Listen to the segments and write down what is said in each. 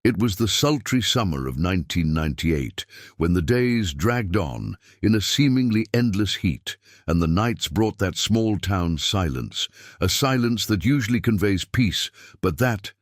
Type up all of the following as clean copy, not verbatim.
It was the sultry summer of 1998, when the days dragged on in a seemingly endless heat, and the nights brought that small-town silence, a silence that usually conveys peace, but that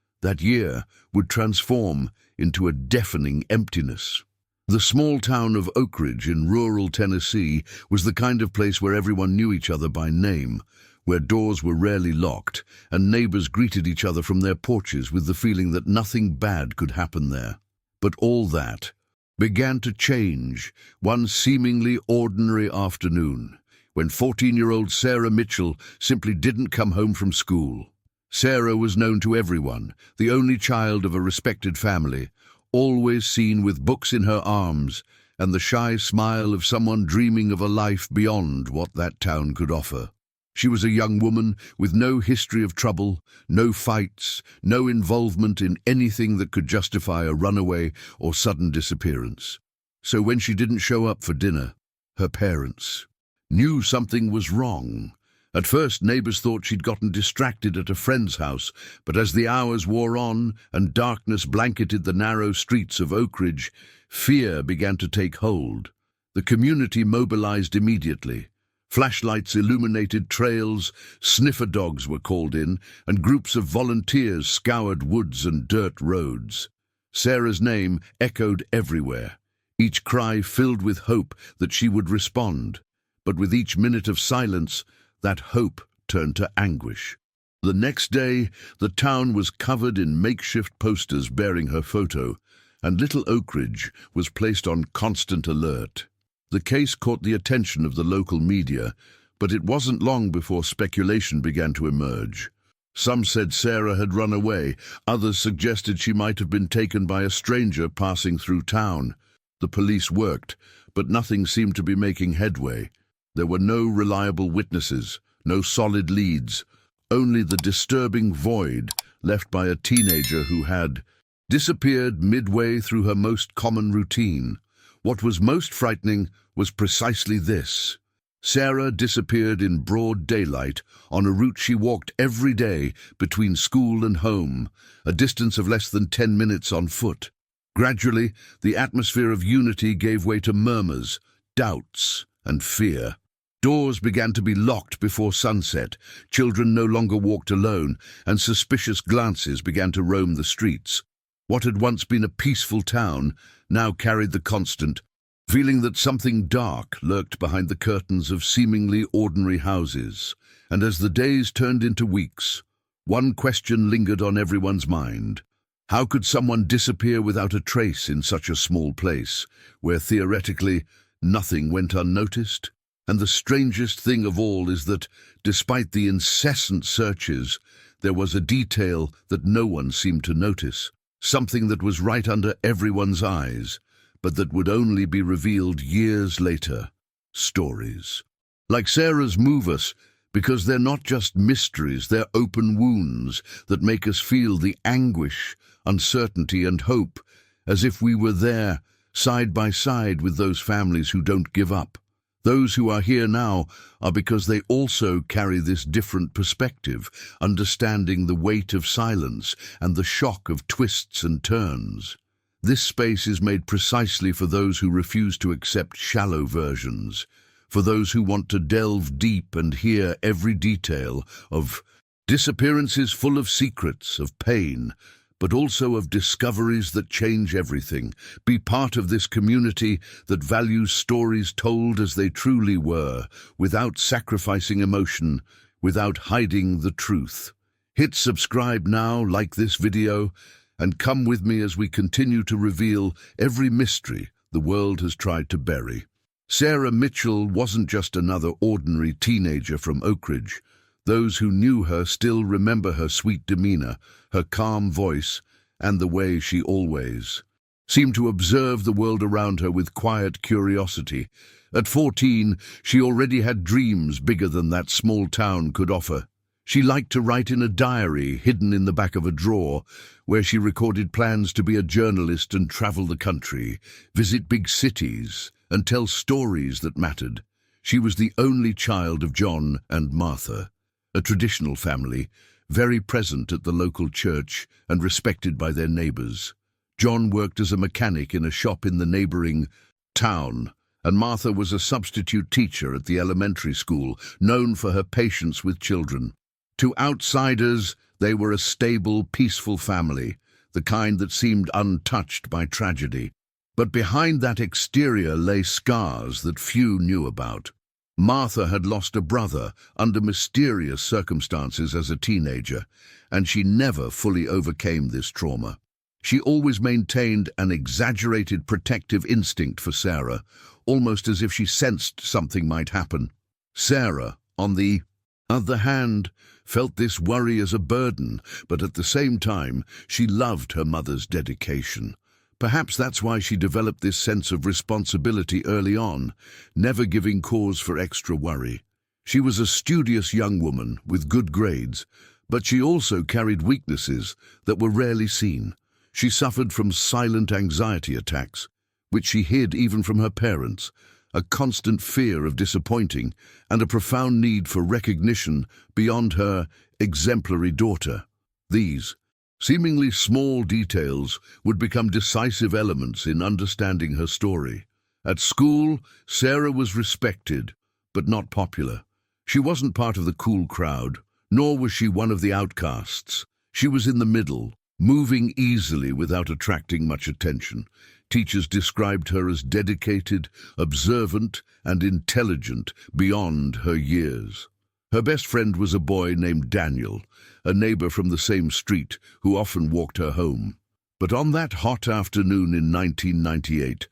year, would transform into a deafening emptiness. The small town of Oak Ridge in rural Tennessee was the kind of place where everyone knew each other by name, where doors were rarely locked, and neighbors greeted each other from their porches with the feeling that nothing bad could happen there. But all that began to change one seemingly ordinary afternoon, when 14-year-old Sarah Mitchell simply didn't come home from school. Sarah was known to everyone, the only child of a respected family, always seen with books in her arms and the shy smile of someone dreaming of a life beyond what that town could offer. She was a young woman with no history of trouble, no fights, no involvement in anything that could justify a runaway or sudden disappearance. So when she didn't show up for dinner, her parents knew something was wrong. At first, neighbors thought she'd gotten distracted at a friend's house, but as the hours wore on and darkness blanketed the narrow streets of Oak Ridge, fear began to take hold. The community mobilized immediately. Flashlights illuminated trails, sniffer dogs were called in, and groups of volunteers scoured woods and dirt roads. Sarah's name echoed everywhere, each cry filled with hope that she would respond. But with each minute of silence, that hope turned to anguish. The next day, the town was covered in makeshift posters bearing her photo, and little Oak Ridge was placed on constant alert. The case caught the attention of the local media, but it wasn't long before speculation began to emerge. Some said Sarah had run away, others suggested she might have been taken by a stranger passing through town. The police worked, but nothing seemed to be making headway. There were no reliable witnesses, no solid leads, only the disturbing void left by a teenager who had disappeared midway through her most common routine. What was most frightening was precisely this. Sarah disappeared in broad daylight on a route she walked every day between school and home, a distance of less than 10 minutes on foot. Gradually, the atmosphere of unity gave way to murmurs, doubts, and fear. Doors began to be locked before sunset, children no longer walked alone, and suspicious glances began to roam the streets. What had once been a peaceful town now carried the constant feeling that something dark lurked behind the curtains of seemingly ordinary houses. And as the days turned into weeks, one question lingered on everyone's mind. How could someone disappear without a trace in such a small place, where theoretically nothing went unnoticed? And the strangest thing of all is that, despite the incessant searches, there was a detail that no one seemed to notice, something that was right under everyone's eyes, but that would only be revealed years later. Stories. Like Sarah's move us, because they're not just mysteries, they're open wounds that make us feel the anguish, uncertainty, and hope, as if we were there, side by side with those families who don't give up. Those who are here now are because they also carry this different perspective, understanding the weight of silence and the shock of twists and turns. This space is made precisely for those who refuse to accept shallow versions, for those who want to delve deep and hear every detail of disappearances full of secrets, of pain, but also of discoveries that change everything. Be part of this community that values stories told as they truly were, without sacrificing emotion, without hiding the truth. Hit subscribe now, like this video, and come with me as we continue to reveal every mystery the world has tried to bury. Sarah Mitchell wasn't just another ordinary teenager from Oak Ridge. Those who knew her still remember her sweet demeanor, her calm voice, and the way she always seemed to observe the world around her with quiet curiosity. At 14, she already had dreams bigger than that small town could offer. She liked to write in a diary hidden in the back of a drawer, where she recorded plans to be a journalist and travel the country, visit big cities, and tell stories that mattered. She was the only child of John and Martha, a traditional family, very present at the local church and respected by their neighbors. John worked as a mechanic in a shop in the neighboring town, and Martha was a substitute teacher at the elementary school, known for her patience with children. To outsiders, they were a stable, peaceful family, the kind that seemed untouched by tragedy. But behind that exterior lay scars that few knew about. Martha had lost a brother under mysterious circumstances as a teenager, and she never fully overcame this trauma. She always maintained an exaggerated protective instinct for Sarah, almost as if she sensed something might happen. Sarah, on the other hand, felt this worry as a burden, but at the same time, she loved her mother's dedication. Perhaps that's why she developed this sense of responsibility early on, never giving cause for extra worry. She was a studious young woman with good grades, but she also carried weaknesses that were rarely seen. She suffered from silent anxiety attacks, which she hid even from her parents, a constant fear of disappointing, and a profound need for recognition beyond her exemplary daughter. These seemingly small details would become decisive elements in understanding her story. At school, Sarah was respected, but not popular. She wasn't part of the cool crowd, nor was she one of the outcasts. She was in the middle, moving easily without attracting much attention. Teachers described her as dedicated, observant, and intelligent beyond her years. Her best friend was a boy named Daniel, a neighbor from the same street who often walked her home. But on that hot afternoon in 1998,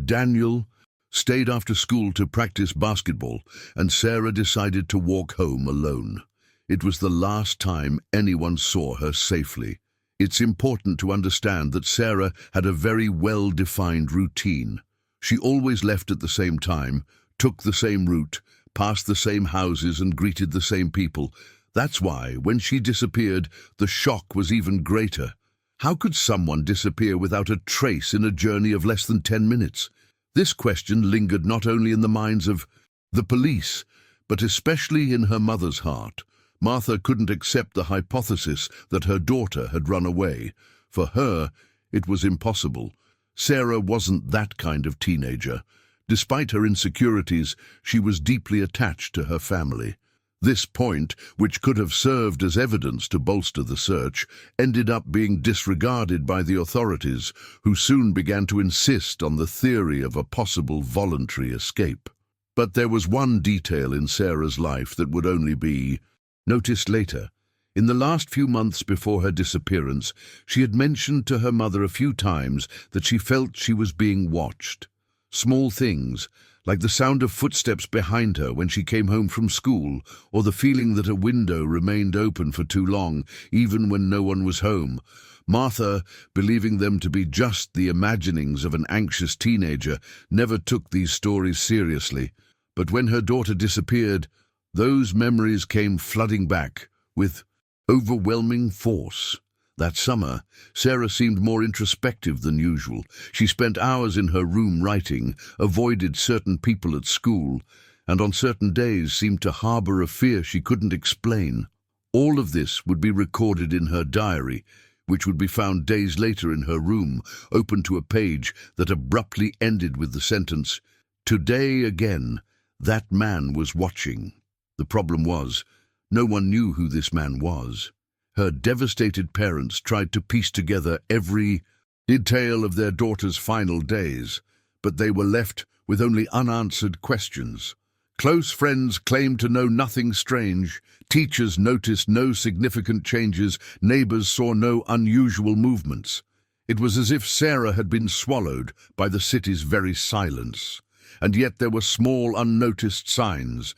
Daniel stayed after school to practice basketball, and Sarah decided to walk home alone. It was the last time anyone saw her safely. It's important to understand that Sarah had a very well-defined routine. She always left at the same time, took the same route, passed the same houses and greeted the same people. That's why, when she disappeared, the shock was even greater. How could someone disappear without a trace in a journey of less than 10 minutes? This question lingered not only in the minds of the police, but especially in her mother's heart. Martha couldn't accept the hypothesis that her daughter had run away. For her, it was impossible. Sarah wasn't that kind of teenager. Despite her insecurities, she was deeply attached to her family. This point, which could have served as evidence to bolster the search, ended up being disregarded by the authorities, who soon began to insist on the theory of a possible voluntary escape. But there was one detail in Sarah's life that would only be noticed later. In the last few months before her disappearance, she had mentioned to her mother a few times that she felt she was being watched. Small things, like the sound of footsteps behind her when she came home from school, or the feeling that a window remained open for too long, even when no one was home. Martha, believing them to be just the imaginings of an anxious teenager, never took these stories seriously. But when her daughter disappeared, those memories came flooding back with overwhelming force. That summer, Sarah seemed more introspective than usual. She spent hours in her room writing, avoided certain people at school, and on certain days seemed to harbor a fear she couldn't explain. All of this would be recorded in her diary, which would be found days later in her room, open to a page that abruptly ended with the sentence, "Today again, that man was watching." The problem was, no one knew who this man was. Her devastated parents tried to piece together every detail of their daughter's final days, but they were left with only unanswered questions. Close friends claimed to know nothing strange, teachers noticed no significant changes, neighbors saw no unusual movements. It was as if Sarah had been swallowed by the city's very silence. And yet there were small, unnoticed signs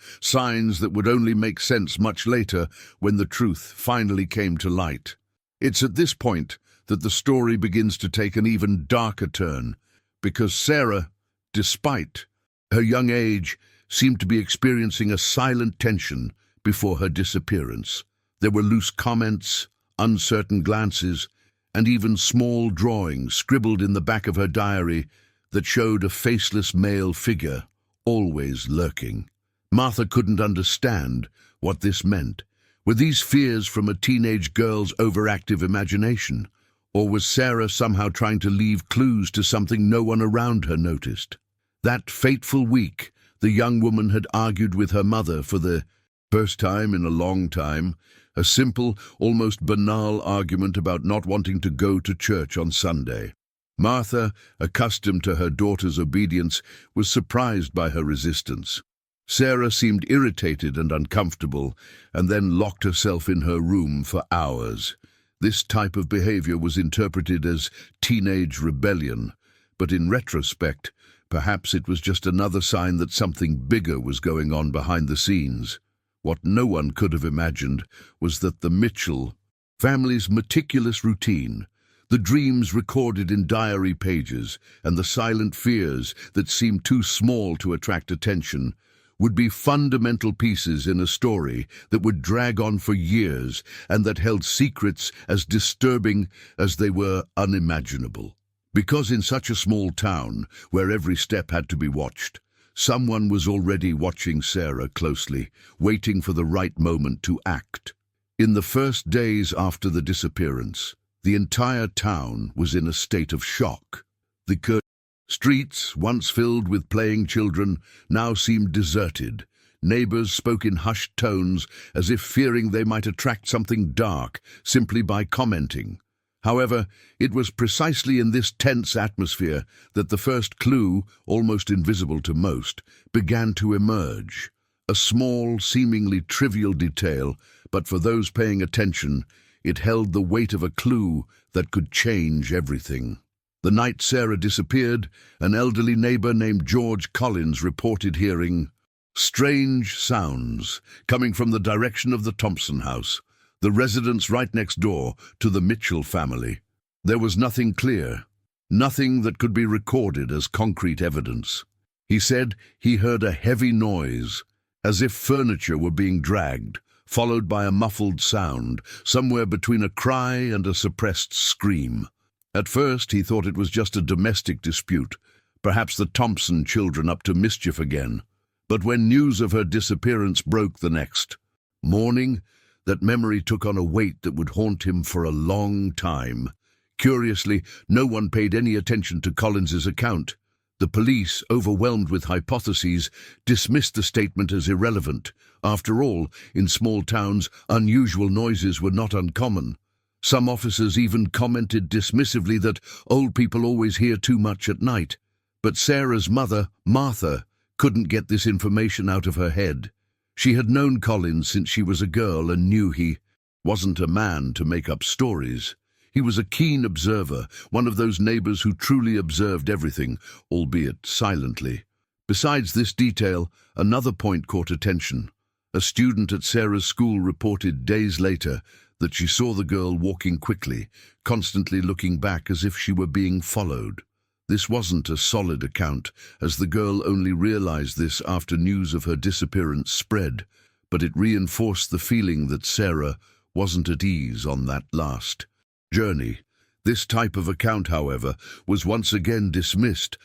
that would only make sense much later when the truth finally came to light. It's at this point that the story begins to take an even darker turn, because Sarah, despite her young age, seemed to be experiencing a silent tension before her disappearance. There were loose comments, uncertain glances, and even small drawings scribbled in the back of her diary that showed a faceless male figure, always lurking. Martha couldn't understand what this meant. Were these fears from a teenage girl's overactive imagination? Or was Sarah somehow trying to leave clues to something no one around her noticed? That fateful week, the young woman had argued with her mother for the first time in a long time, a simple, almost banal argument about not wanting to go to church on Sunday. Martha, accustomed to her daughter's obedience, was surprised by her resistance. Sarah seemed irritated and uncomfortable, and then locked herself in her room for hours. This type of behavior was interpreted as teenage rebellion, but in retrospect, perhaps it was just another sign that something bigger was going on behind the scenes. What no one could have imagined was that the Mitchell family's meticulous routine, the dreams recorded in diary pages, and the silent fears that seemed too small to attract attention, would be fundamental pieces in a story that would drag on for years and that held secrets as disturbing as they were unimaginable. Because in such a small town, where every step had to be watched, someone was already watching Sarah closely, waiting for the right moment to act. In the first days after the disappearance, the entire town was in a state of shock. The streets, once filled with playing children, now seemed deserted. Neighbors spoke in hushed tones, as if fearing they might attract something dark simply by commenting. However, it was precisely in this tense atmosphere that the first clue, almost invisible to most, began to emerge. A small, seemingly trivial detail, but for those paying attention, it held the weight of a clue that could change everything. The night Sarah disappeared, an elderly neighbor named George Collins reported hearing strange sounds coming from the direction of the Thompson house, the residence right next door to the Mitchell family. There was nothing clear, nothing that could be recorded as concrete evidence. He said he heard a heavy noise, as if furniture were being dragged, followed by a muffled sound, somewhere between a cry and a suppressed scream. At first he thought it was just a domestic dispute, perhaps the Thompson children up to mischief again. But when news of her disappearance broke the next morning, that memory took on a weight that would haunt him for a long time. Curiously, no one paid any attention to Collins's account. The police, overwhelmed with hypotheses, dismissed the statement as irrelevant. After all, in small towns, unusual noises were not uncommon. Some officers even commented dismissively that old people always hear too much at night. But Sarah's mother, Martha, couldn't get this information out of her head. She had known Collins since she was a girl and knew he wasn't a man to make up stories. He was a keen observer, one of those neighbors who truly observed everything, albeit silently. Besides this detail, another point caught attention. A student at Sarah's school reported days later that she saw the girl walking quickly, constantly looking back as if she were being followed. This wasn't a solid account, as the girl only realized this after news of her disappearance spread, but it reinforced the feeling that Sarah wasn't at ease on that last journey. This type of account, however, was once again dismissed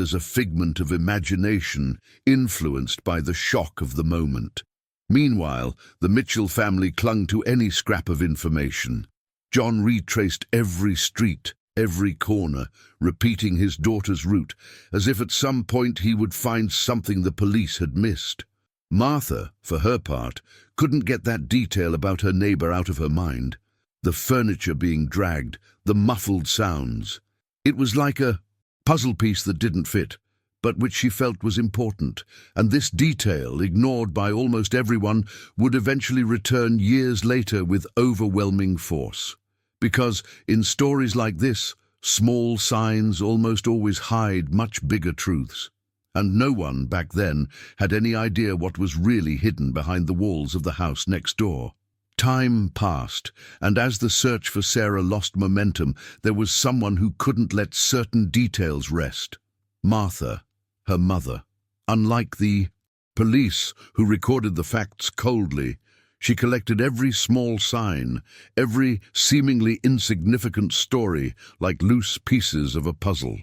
as a figment of imagination, influenced by the shock of the moment. Meanwhile, the Mitchell family clung to any scrap of information. John retraced every street, every corner, repeating his daughter's route, as if at some point he would find something the police had missed. Martha, for her part, couldn't get that detail about her neighbor out of her mind. The furniture being dragged, the muffled sounds. It was like a puzzle piece that didn't fit, but which she felt was important, and this detail, ignored by almost everyone, would eventually return years later with overwhelming force. Because in stories like this, small signs almost always hide much bigger truths, and no one back then had any idea what was really hidden behind the walls of the house next door. Time passed, and as the search for Sarah lost momentum, there was someone who couldn't let certain details rest. Martha, her mother. Unlike the police, who recorded the facts coldly, she collected every small sign, every seemingly insignificant story, like loose pieces of a puzzle.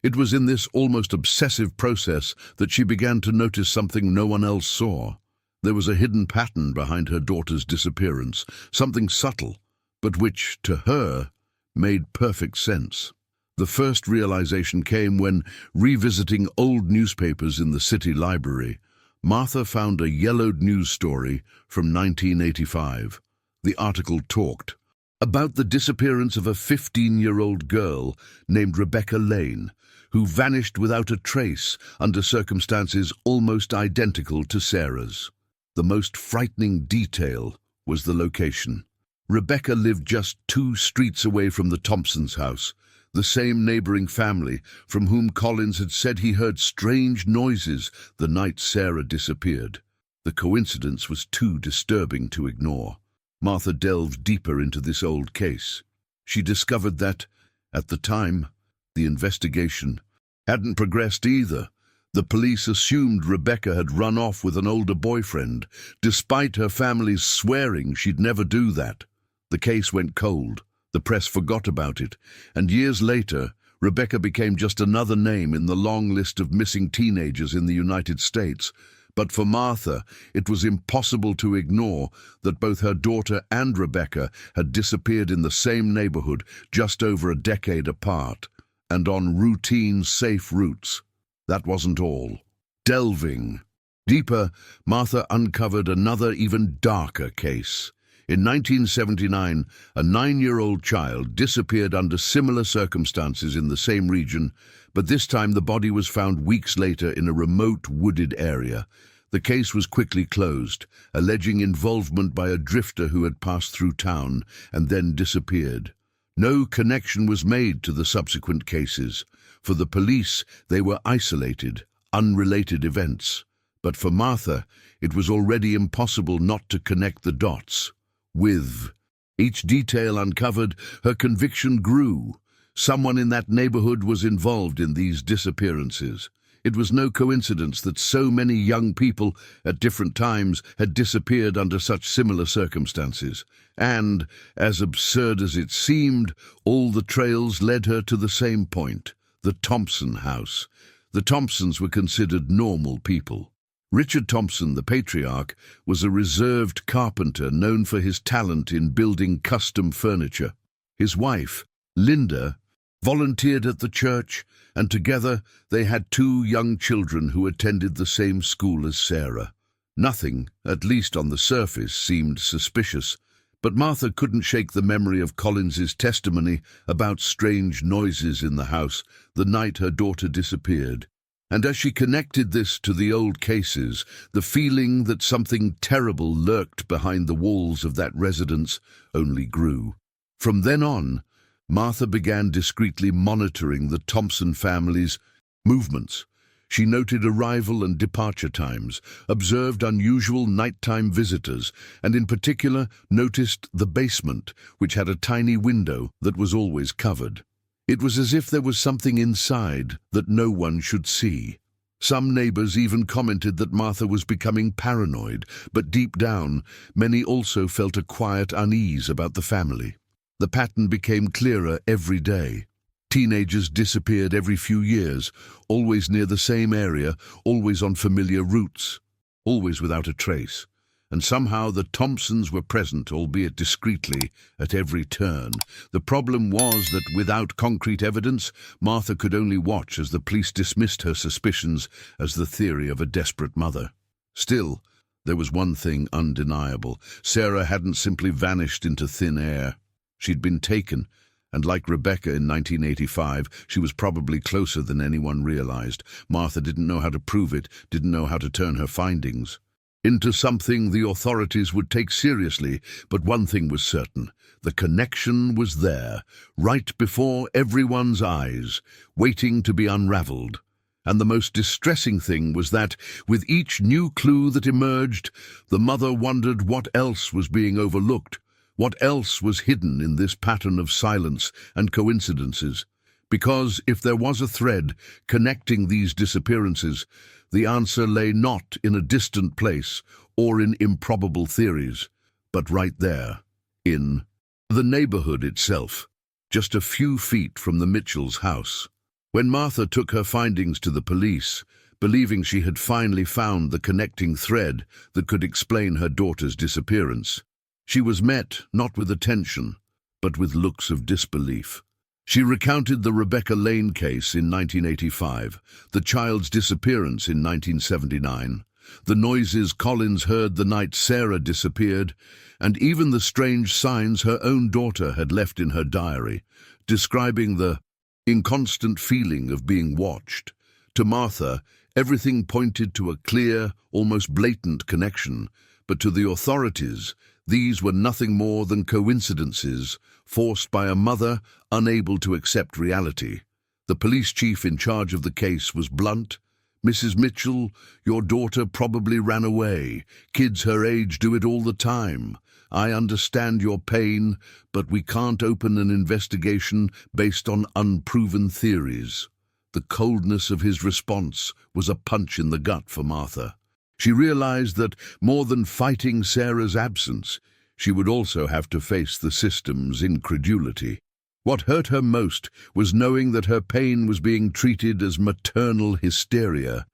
It was in this almost obsessive process that she began to notice something no one else saw. There was a hidden pattern behind her daughter's disappearance, something subtle, but which, to her, made perfect sense. The first realization came when, revisiting old newspapers in the city library, Martha found a yellowed news story from 1985. The article talked about the disappearance of a 15-year-old girl named Rebecca Lane, who vanished without a trace under circumstances almost identical to Sarah's. The most frightening detail was the location. Rebecca lived just 2 streets away from the Thompsons' house, the same neighboring family from whom Collins had said he heard strange noises the night Sarah disappeared. The coincidence was too disturbing to ignore. Martha delved deeper into this old case. She discovered that, at the time, the investigation hadn't progressed either. The police assumed Rebecca had run off with an older boyfriend, despite her family's swearing she'd never do that. The case went cold. The press forgot about it, and years later, Rebecca became just another name in the long list of missing teenagers in the United States. But for Martha, it was impossible to ignore that both her daughter and Rebecca had disappeared in the same neighborhood just over a decade apart, and on routine, safe routes. That wasn't all. Delving deeper, Martha uncovered another, even darker case. In 1979, a 9-year-old child disappeared under similar circumstances in the same region, but this time the body was found weeks later in a remote wooded area. The case was quickly closed, alleging involvement by a drifter who had passed through town and then disappeared. No connection was made to the subsequent cases. For the police, they were isolated, unrelated events. But for Martha, it was already impossible not to connect the dots. With each detail uncovered, her conviction grew. Someone in that neighborhood was involved in these disappearances. It was no coincidence that so many young people at different times had disappeared under such similar circumstances. And, as absurd as it seemed, all the trails led her to the same point, the Thompson house. The Thompsons were considered normal people. Richard Thompson, the patriarch, was a reserved carpenter known for his talent in building custom furniture. His wife, Linda, volunteered at the church, and together they had 2 young children who attended the same school as Sarah. Nothing, at least on the surface, seemed suspicious, but Martha couldn't shake the memory of Collins's testimony about strange noises in the house the night her daughter disappeared. And as she connected this to the old cases, the feeling that something terrible lurked behind the walls of that residence only grew. From then on, Martha began discreetly monitoring the Thompson family's movements. She noted arrival and departure times, observed unusual nighttime visitors, and in particular noticed the basement, which had a tiny window that was always covered. It was as if there was something inside that no one should see. Some neighbors even commented that Martha was becoming paranoid, but deep down, many also felt a quiet unease about the family. The pattern became clearer every day. Teenagers disappeared every few years, always near the same area, always on familiar routes, always without a trace. And somehow the Thompsons were present, albeit discreetly, at every turn. The problem was that without concrete evidence, Martha could only watch as the police dismissed her suspicions as the theory of a desperate mother. Still, there was one thing undeniable. Sarah hadn't simply vanished into thin air. She'd been taken, and like Rebecca in 1985, she was probably closer than anyone realized. Martha didn't know how to prove it, didn't know how to turn her findings into something the authorities would take seriously, but one thing was certain. The connection was there, right before everyone's eyes, waiting to be unraveled. And the most distressing thing was that, with each new clue that emerged, the mother wondered what else was being overlooked, what else was hidden in this pattern of silence and coincidences. Because if there was a thread connecting these disappearances, the answer lay not in a distant place or in improbable theories, but right there, in the neighborhood itself, just a few feet from the Mitchells' house. When Martha took her findings to the police, believing she had finally found the connecting thread that could explain her daughter's disappearance, she was met not with attention, but with looks of disbelief. She recounted the Rebecca Lane case in 1985, the child's disappearance in 1979, the noises Collins heard the night Sarah disappeared, and even the strange signs her own daughter had left in her diary, describing the inconstant feeling of being watched. To Martha, everything pointed to a clear, almost blatant connection, but to the authorities, these were nothing more than coincidences forced by a mother unable to accept reality. The police chief in charge of the case was blunt. "Mrs. Mitchell, your daughter probably ran away. Kids her age do it all the time. I understand your pain, but we can't open an investigation based on unproven theories." The coldness of his response was a punch in the gut for Martha. She realized that, more than fighting Sarah's absence, she would also have to face the system's incredulity. What hurt her most was knowing that her pain was being treated as maternal hysteria,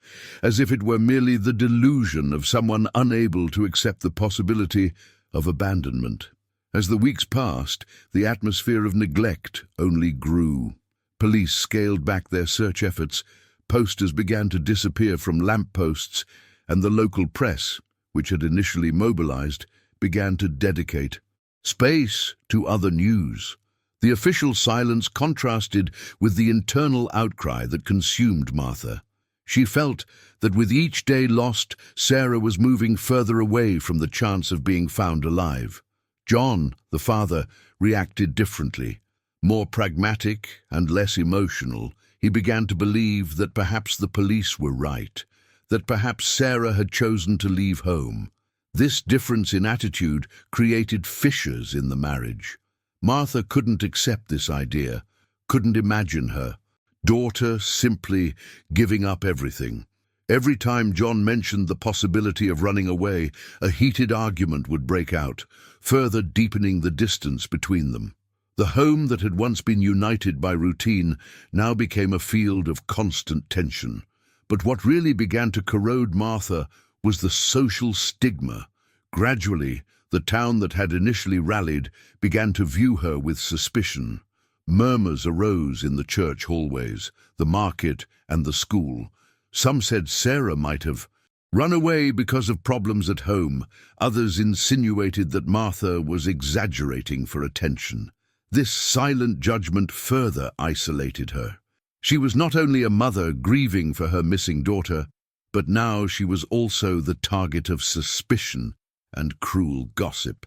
as if it were merely the delusion of someone unable to accept the possibility of abandonment. As the weeks passed, the atmosphere of neglect only grew. Police scaled back their search efforts, posters began to disappear from lampposts, and the local press, which had initially mobilized, began to dedicate space to other news. The official silence contrasted with the internal outcry that consumed Martha. She felt that with each day lost, Sarah was moving further away from the chance of being found alive. John, the father, reacted differently. More pragmatic and less emotional, he began to believe that perhaps the police were right, that perhaps Sarah had chosen to leave home. This difference in attitude created fissures in the marriage. Martha couldn't accept this idea, couldn't imagine her daughter simply giving up everything. Every time John mentioned the possibility of running away, a heated argument would break out, further deepening the distance between them. The home that had once been united by routine now became a field of constant tension. But what really began to corrode Martha was the social stigma. Gradually, the town that had initially rallied began to view her with suspicion. Murmurs arose in the church hallways, the market, and the school. Some said Sarah might have run away because of problems at home. Others insinuated that Martha was exaggerating for attention. This silent judgment further isolated her. She was not only a mother grieving for her missing daughter, but now she was also the target of suspicion and cruel gossip.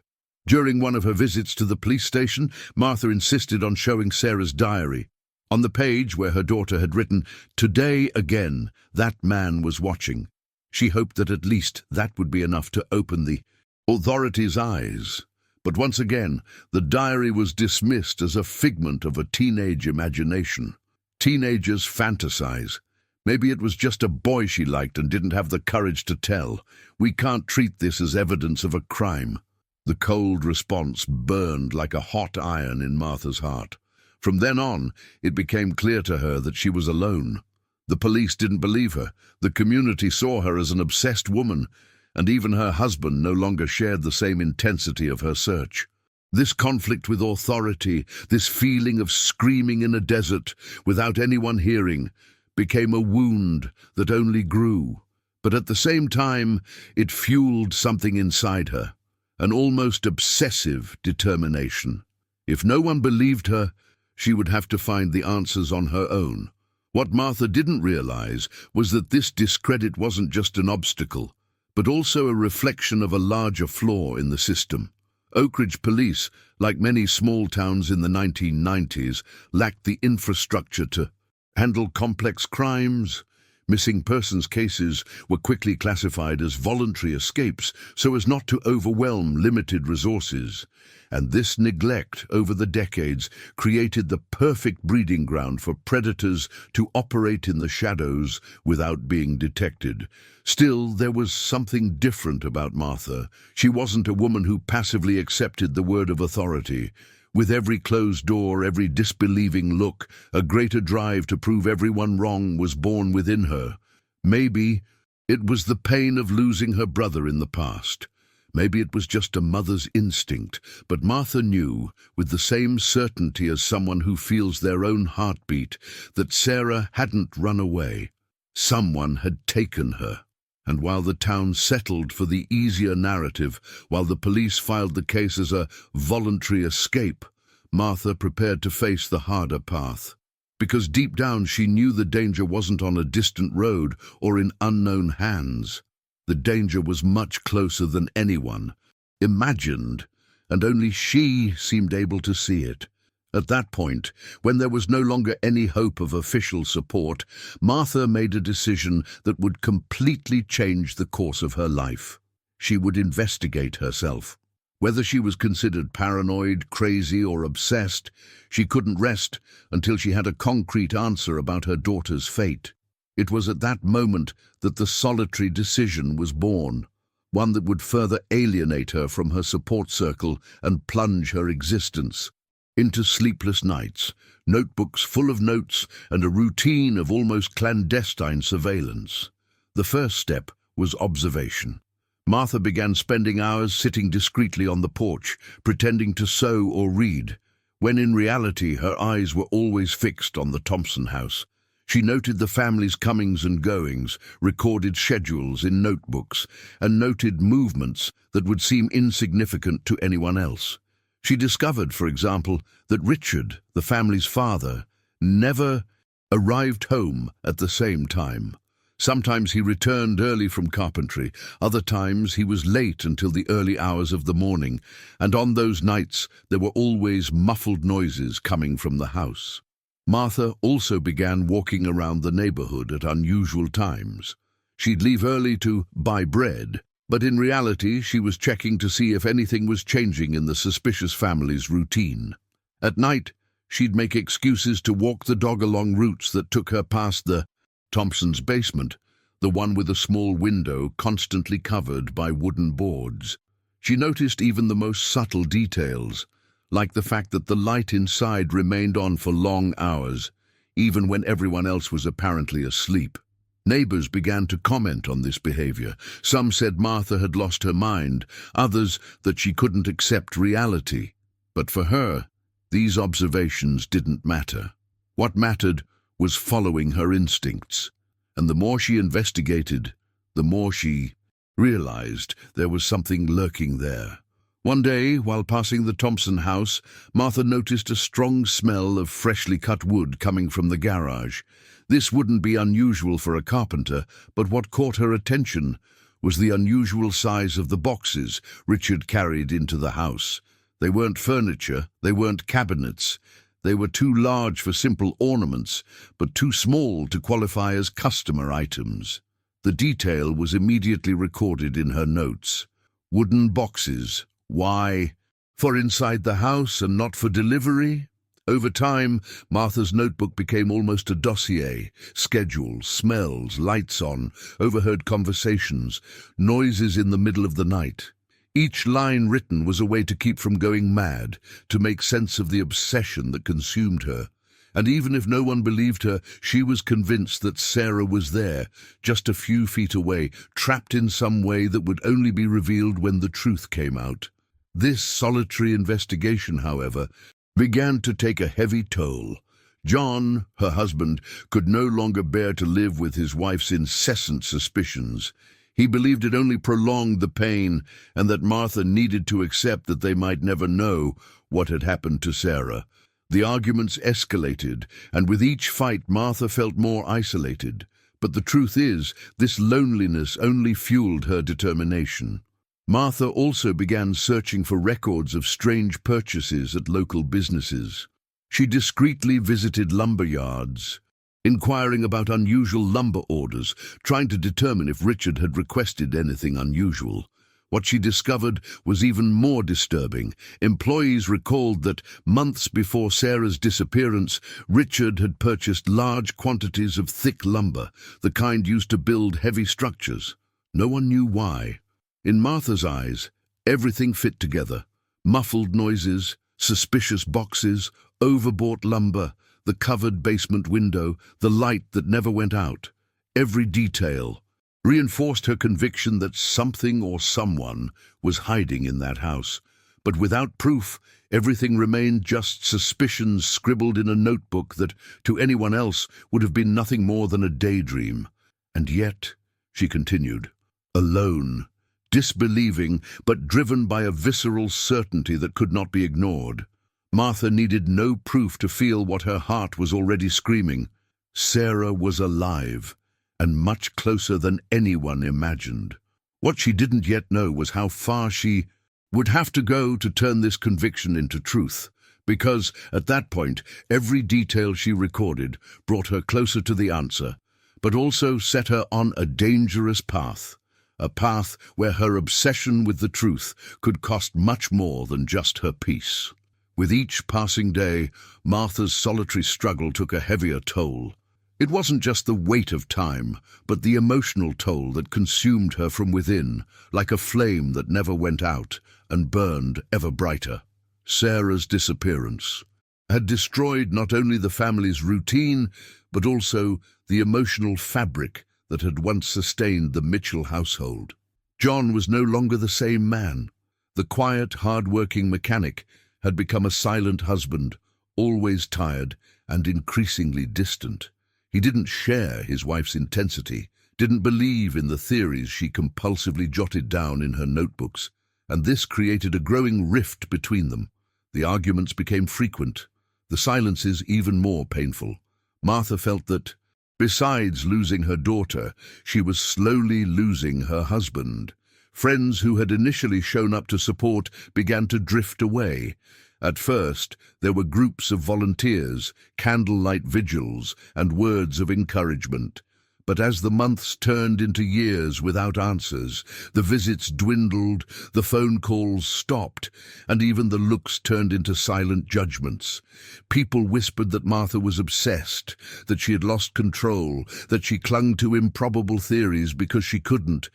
During one of her visits to the police station, Martha insisted on showing Sarah's diary. On the page where her daughter had written, "Today again, that man was watching," she hoped that at least that would be enough to open the authorities' eyes. But once again, the diary was dismissed as a figment of a teenage imagination. Teenagers fantasize. Maybe it was just a boy she liked and didn't have the courage to tell. We can't treat this as evidence of a crime. The cold response burned like a hot iron in Martha's heart. From then on, it became clear to her that she was alone. The police didn't believe her. The community saw her as an obsessed woman, and even her husband no longer shared the same intensity of her search. This conflict with authority, this feeling of screaming in a desert without anyone hearing, became a wound that only grew. But at the same time, it fueled something inside her, an almost obsessive determination. If no one believed her, she would have to find the answers on her own. What Martha didn't realize was that this discredit wasn't just an obstacle, but also a reflection of a larger flaw in the system. Oak Ridge Police, like many small towns in the 1990s, lacked the infrastructure to handle complex crimes. Missing persons cases were quickly classified as voluntary escapes so as not to overwhelm limited resources. And this neglect over the decades created the perfect breeding ground for predators to operate in the shadows without being detected. Still, there was something different about Martha. She wasn't a woman who passively accepted the word of authority. With every closed door, every disbelieving look, a greater drive to prove everyone wrong was born within her. Maybe it was the pain of losing her brother in the past. Maybe it was just a mother's instinct, but Martha knew, with the same certainty as someone who feels their own heartbeat, that Sarah hadn't run away. Someone had taken her. And while the town settled for the easier narrative, while the police filed the case as a voluntary escape, Martha prepared to face the harder path. Because deep down she knew the danger wasn't on a distant road or in unknown hands. The danger was much closer than anyone imagined, and only she seemed able to see it. At that point, when there was no longer any hope of official support, Martha made a decision that would completely change the course of her life. She would investigate herself. Whether she was considered paranoid, crazy, or obsessed, she couldn't rest until she had a concrete answer about her daughter's fate. It was at that moment that the solitary decision was born, one that would further alienate her from her support circle and plunge her existence into sleepless nights, notebooks full of notes, and a routine of almost clandestine surveillance. The first step was observation. Martha began spending hours sitting discreetly on the porch, pretending to sew or read, when in reality her eyes were always fixed on the Thompson house. She noted the family's comings and goings, recorded schedules in notebooks, and noted movements that would seem insignificant to anyone else. She discovered, for example, that Richard, the family's father, never arrived home at the same time. Sometimes he returned early from carpentry, other times he was late until the early hours of the morning, and on those nights there were always muffled noises coming from the house. Martha also began walking around the neighborhood at unusual times. She'd leave early to buy bread, but in reality she was checking to see if anything was changing in the suspicious family's routine. At night, she'd make excuses to walk the dog along routes that took her past the Thompson's basement, the one with a small window constantly covered by wooden boards. She noticed even the most subtle details, like the fact that the light inside remained on for long hours, even when everyone else was apparently asleep. Neighbors began to comment on this behavior. Some said Martha had lost her mind, others that she couldn't accept reality. But for her, these observations didn't matter. What mattered was following her instincts. And the more she investigated, the more she realized there was something lurking there. One day, while passing the Thompson house, Martha noticed a strong smell of freshly cut wood coming from the garage. This wouldn't be unusual for a carpenter, but what caught her attention was the unusual size of the boxes Richard carried into the house. They weren't furniture, they weren't cabinets. They were too large for simple ornaments, but too small to qualify as customer items. The detail was immediately recorded in her notes. Wooden boxes. Why? For inside the house and not for delivery? Over time, Martha's notebook became almost a dossier. Schedules, smells, lights on, overheard conversations, noises in the middle of the night. Each line written was a way to keep from going mad, to make sense of the obsession that consumed her. And even if no one believed her, she was convinced that Sarah was there, just a few feet away, trapped in some way that would only be revealed when the truth came out. This solitary investigation, however, began to take a heavy toll. John, her husband, could no longer bear to live with his wife's incessant suspicions. He believed it only prolonged the pain, and that Martha needed to accept that they might never know what had happened to Sarah. The arguments escalated, and with each fight Martha felt more isolated. But the truth is, this loneliness only fueled her determination. Martha also began searching for records of strange purchases at local businesses. She discreetly visited lumber yards, inquiring about unusual lumber orders, trying to determine if Richard had requested anything unusual. What she discovered was even more disturbing. Employees recalled that months before Sarah's disappearance, Richard had purchased large quantities of thick lumber, the kind used to build heavy structures. No one knew why. In Martha's eyes, everything fit together. Muffled noises, suspicious boxes, overbought lumber, the covered basement window, the light that never went out. Every detail reinforced her conviction that something or someone was hiding in that house. But without proof, everything remained just suspicions scribbled in a notebook that, to anyone else, would have been nothing more than a daydream. And yet, she continued, alone, disbelieving, but driven by a visceral certainty that could not be ignored. Martha needed no proof to feel what her heart was already screaming. Sarah was alive, and much closer than anyone imagined. What she didn't yet know was how far she would have to go to turn this conviction into truth, because, at that point, every detail she recorded brought her closer to the answer, but also set her on a dangerous path, a path where her obsession with the truth could cost much more than just her peace. With each passing day, Martha's solitary struggle took a heavier toll. It wasn't just the weight of time, but the emotional toll that consumed her from within, like a flame that never went out and burned ever brighter. Sarah's disappearance had destroyed not only the family's routine, but also the emotional fabric that had once sustained the Mitchell household. John was no longer the same man. The quiet, hard-working mechanic had become a silent husband, always tired and increasingly distant. He didn't share his wife's intensity, didn't believe in the theories she compulsively jotted down in her notebooks, and this created a growing rift between them. The arguments became frequent, the silences even more painful. Martha felt that, besides losing her daughter, she was slowly losing her husband. Friends who had initially shown up to support began to drift away. At first, there were groups of volunteers, candlelight vigils, and words of encouragement. But as the months turned into years without answers, the visits dwindled, the phone calls stopped, and even the looks turned into silent judgments. People whispered that Martha was obsessed, that she had lost control, that she clung to improbable theories because she couldn't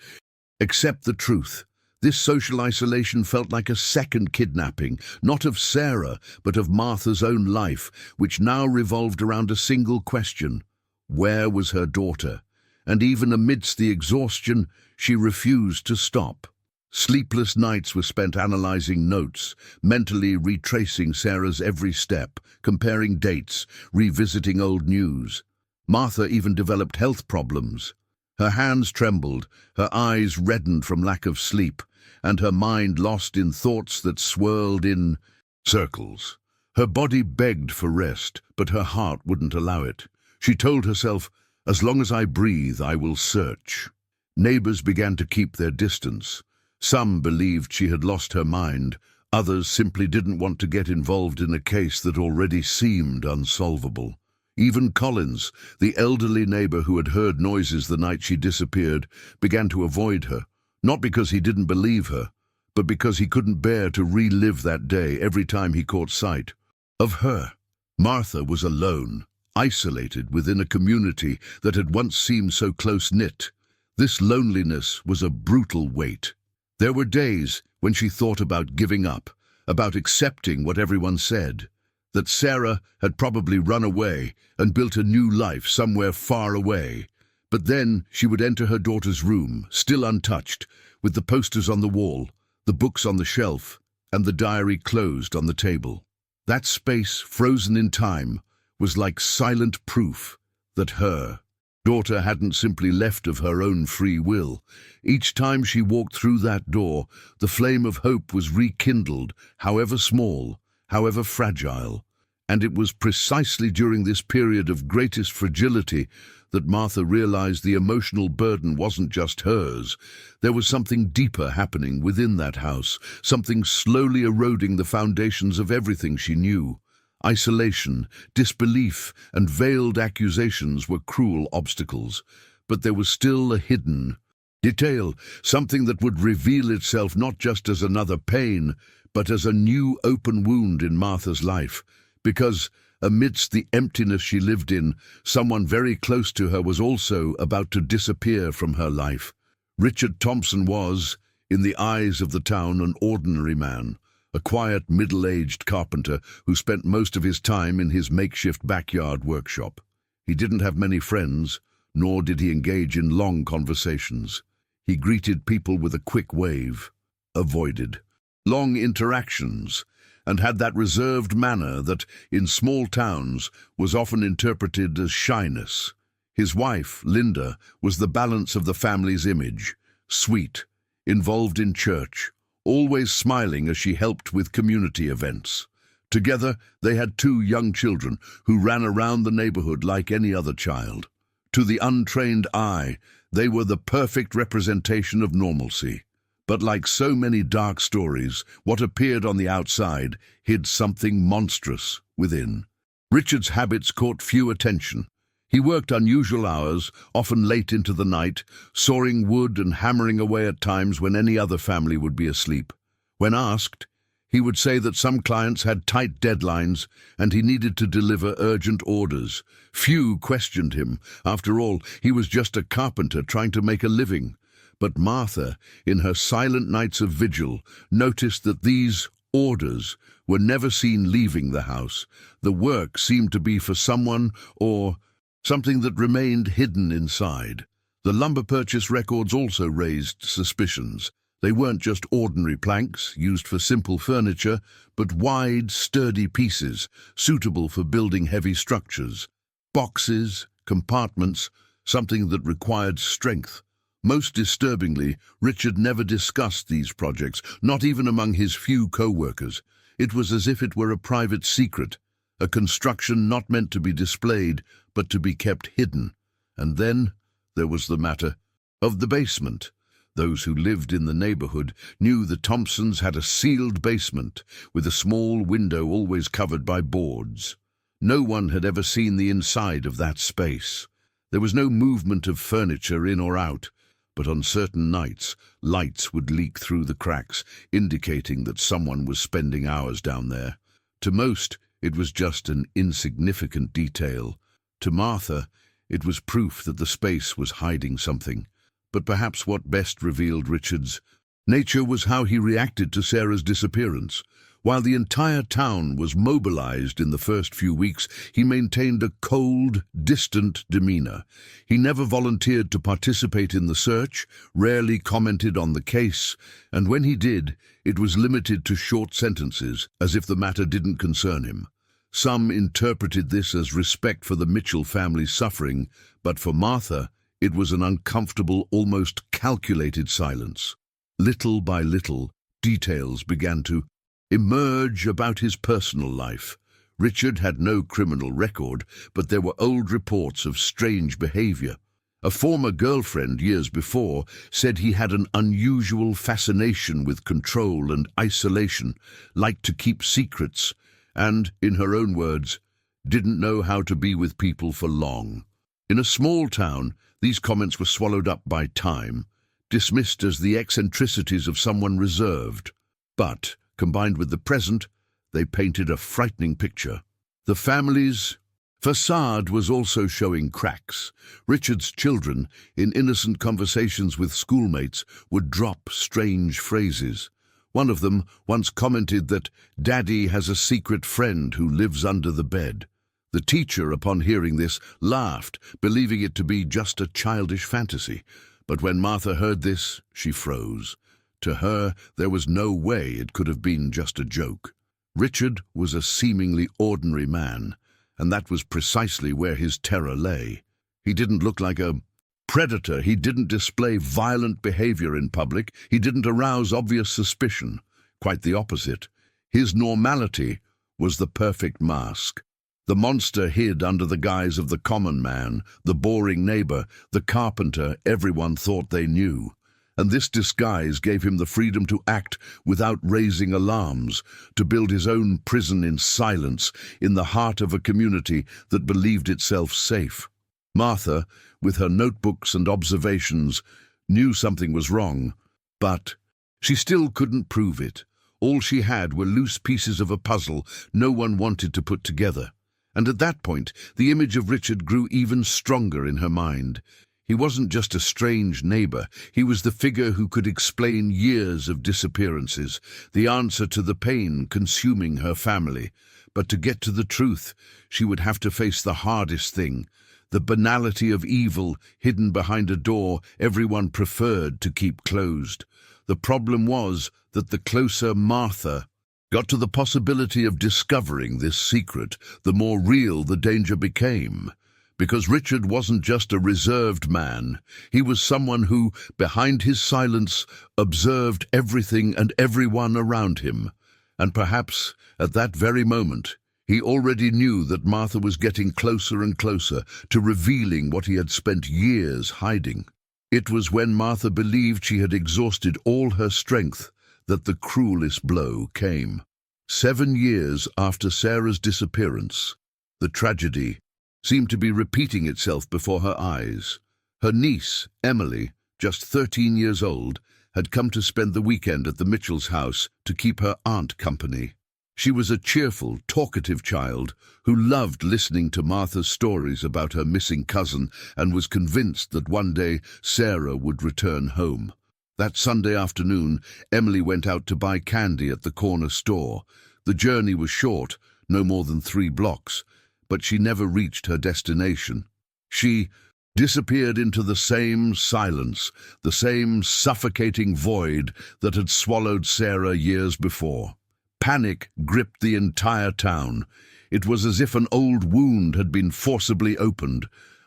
accept the truth. This social isolation felt like a second kidnapping, not of Sarah, but of Martha's own life, which now revolved around a single question. Where was her daughter? And even amidst the exhaustion, she refused to stop. Sleepless nights were spent analyzing notes, mentally retracing Sarah's every step, comparing dates, revisiting old news. Martha even developed health problems. Her hands trembled, her eyes reddened from lack of sleep, and her mind lost in thoughts that swirled in circles. Her body begged for rest, but her heart wouldn't allow it. She told herself, "As long as I breathe, I will search." Neighbors began to keep their distance. Some believed she had lost her mind. Others simply didn't want to get involved in a case that already seemed unsolvable. Even Collins, the elderly neighbor who had heard noises the night she disappeared, began to avoid her, not because he didn't believe her, but because he couldn't bear to relive that day every time he caught sight of her. Martha was alone, isolated within a community that had once seemed so close-knit. This loneliness was a brutal weight. There were days when she thought about giving up, about accepting what everyone said, that Sarah had probably run away and built a new life somewhere far away. But then she would enter her daughter's room, still untouched, with the posters on the wall, the books on the shelf, and the diary closed on the table. That space, frozen in time, was like silent proof that her daughter hadn't simply left of her own free will. Each time she walked through that door, the flame of hope was rekindled, however small, however fragile. And it was precisely during this period of greatest fragility that Martha realized the emotional burden wasn't just hers. There was something deeper happening within that house, something slowly eroding the foundations of everything she knew. Isolation, disbelief, and veiled accusations were cruel obstacles, but there was still a hidden detail, something that would reveal itself not just as another pain, but as a new open wound in Martha's life. Because, amidst the emptiness she lived in, someone very close to her was also about to disappear from her life. Richard Thompson was, in the eyes of the town, an ordinary man, a quiet, middle-aged carpenter who spent most of his time in his makeshift backyard workshop. He didn't have many friends, nor did he engage in long conversations. He greeted people with a quick wave, avoided long interactions, and had that reserved manner that, in small towns, was often interpreted as shyness. His wife, Linda, was the balance of the family's image, sweet, involved in church, always smiling as she helped with community events. Together, they had 2 young children who ran around the neighborhood like any other child. To the untrained eye, they were the perfect representation of normalcy. But like so many dark stories, what appeared on the outside hid something monstrous within. Richard's habits caught few attention. He worked unusual hours, often late into the night, sawing wood and hammering away at times when any other family would be asleep. When asked, he would say that some clients had tight deadlines and he needed to deliver urgent orders. Few questioned him. After all, he was just a carpenter trying to make a living. But Martha, in her silent nights of vigil, noticed that these orders were never seen leaving the house. The work seemed to be for someone or something that remained hidden inside. The lumber purchase records also raised suspicions. They weren't just ordinary planks used for simple furniture, but wide, sturdy pieces suitable for building heavy structures. Boxes, compartments, something that required strength. Most disturbingly, Richard never discussed these projects, not even among his few co-workers. It was as if it were a private secret, a construction not meant to be displayed, but to be kept hidden. And then there was the matter of the basement. Those who lived in the neighborhood knew the Thompsons had a sealed basement, with a small window always covered by boards. No one had ever seen the inside of that space. There was no movement of furniture in or out, but on certain nights, lights would leak through the cracks, indicating that someone was spending hours down there. To most, it was just an insignificant detail. To Martha, it was proof that the space was hiding something. But perhaps what best revealed Richard's nature was how he reacted to Sarah's disappearance. While the entire town was mobilized in the first few weeks, he maintained a cold, distant demeanor. He never volunteered to participate in the search, rarely commented on the case, and when he did, it was limited to short sentences, as if the matter didn't concern him. Some interpreted this as respect for the Mitchell family's suffering, but for Martha, it was an uncomfortable, almost calculated silence. Little by little, details began to emerge about his personal life. Richard had no criminal record, but there were old reports of strange behavior. A former girlfriend years before said he had an unusual fascination with control and isolation, liked to keep secrets, and, in her own words, didn't know how to be with people for long. In a small town, these comments were swallowed up by time, dismissed as the eccentricities of someone reserved. But, combined with the present, they painted a frightening picture. The family's facade was also showing cracks. Richard's children, in innocent conversations with schoolmates, would drop strange phrases. One of them once commented that Daddy has a secret friend who lives under the bed. The teacher, upon hearing this, laughed, believing it to be just a childish fantasy. But when Martha heard this, she froze. To her, there was no way it could have been just a joke. Richard was a seemingly ordinary man, and that was precisely where his terror lay. He didn't look like a predator. He didn't display violent behavior in public. He didn't arouse obvious suspicion. Quite the opposite. His normality was the perfect mask. The monster hid under the guise of the common man, the boring neighbor, the carpenter everyone thought they knew. And this disguise gave him the freedom to act without raising alarms, to build his own prison in silence, in the heart of a community that believed itself safe. Martha, with her notebooks and observations, knew something was wrong, but she still couldn't prove it. All she had were loose pieces of a puzzle no one wanted to put together. And at that point, the image of Richard grew even stronger in her mind. He wasn't just a strange neighbor. He was the figure who could explain years of disappearances, the answer to the pain consuming her family. But to get to the truth, she would have to face the hardest thing, the banality of evil hidden behind a door everyone preferred to keep closed. The problem was that the closer Martha got to the possibility of discovering this secret, the more real the danger became. Because Richard wasn't just a reserved man, he was someone who, behind his silence, observed everything and everyone around him. And perhaps, at that very moment, he already knew that Martha was getting closer and closer to revealing what he had spent years hiding. It was when Martha believed she had exhausted all her strength that the cruelest blow came. 7 years after Sarah's disappearance, the tragedy seemed to be repeating itself before her eyes. Her niece, Emily, just 13 years old, had come to spend the weekend at the Mitchells' house to keep her aunt company. She was a cheerful, talkative child who loved listening to Martha's stories about her missing cousin and was convinced that one day Sarah would return home. That Sunday afternoon, Emily went out to buy candy at the corner store. The journey was short, no more than 3 blocks, but she never reached her destination. She disappeared into the same silence, the same suffocating void that had swallowed Sarah years before. Panic gripped the entire town. It was as if an old wound had been forcibly opened.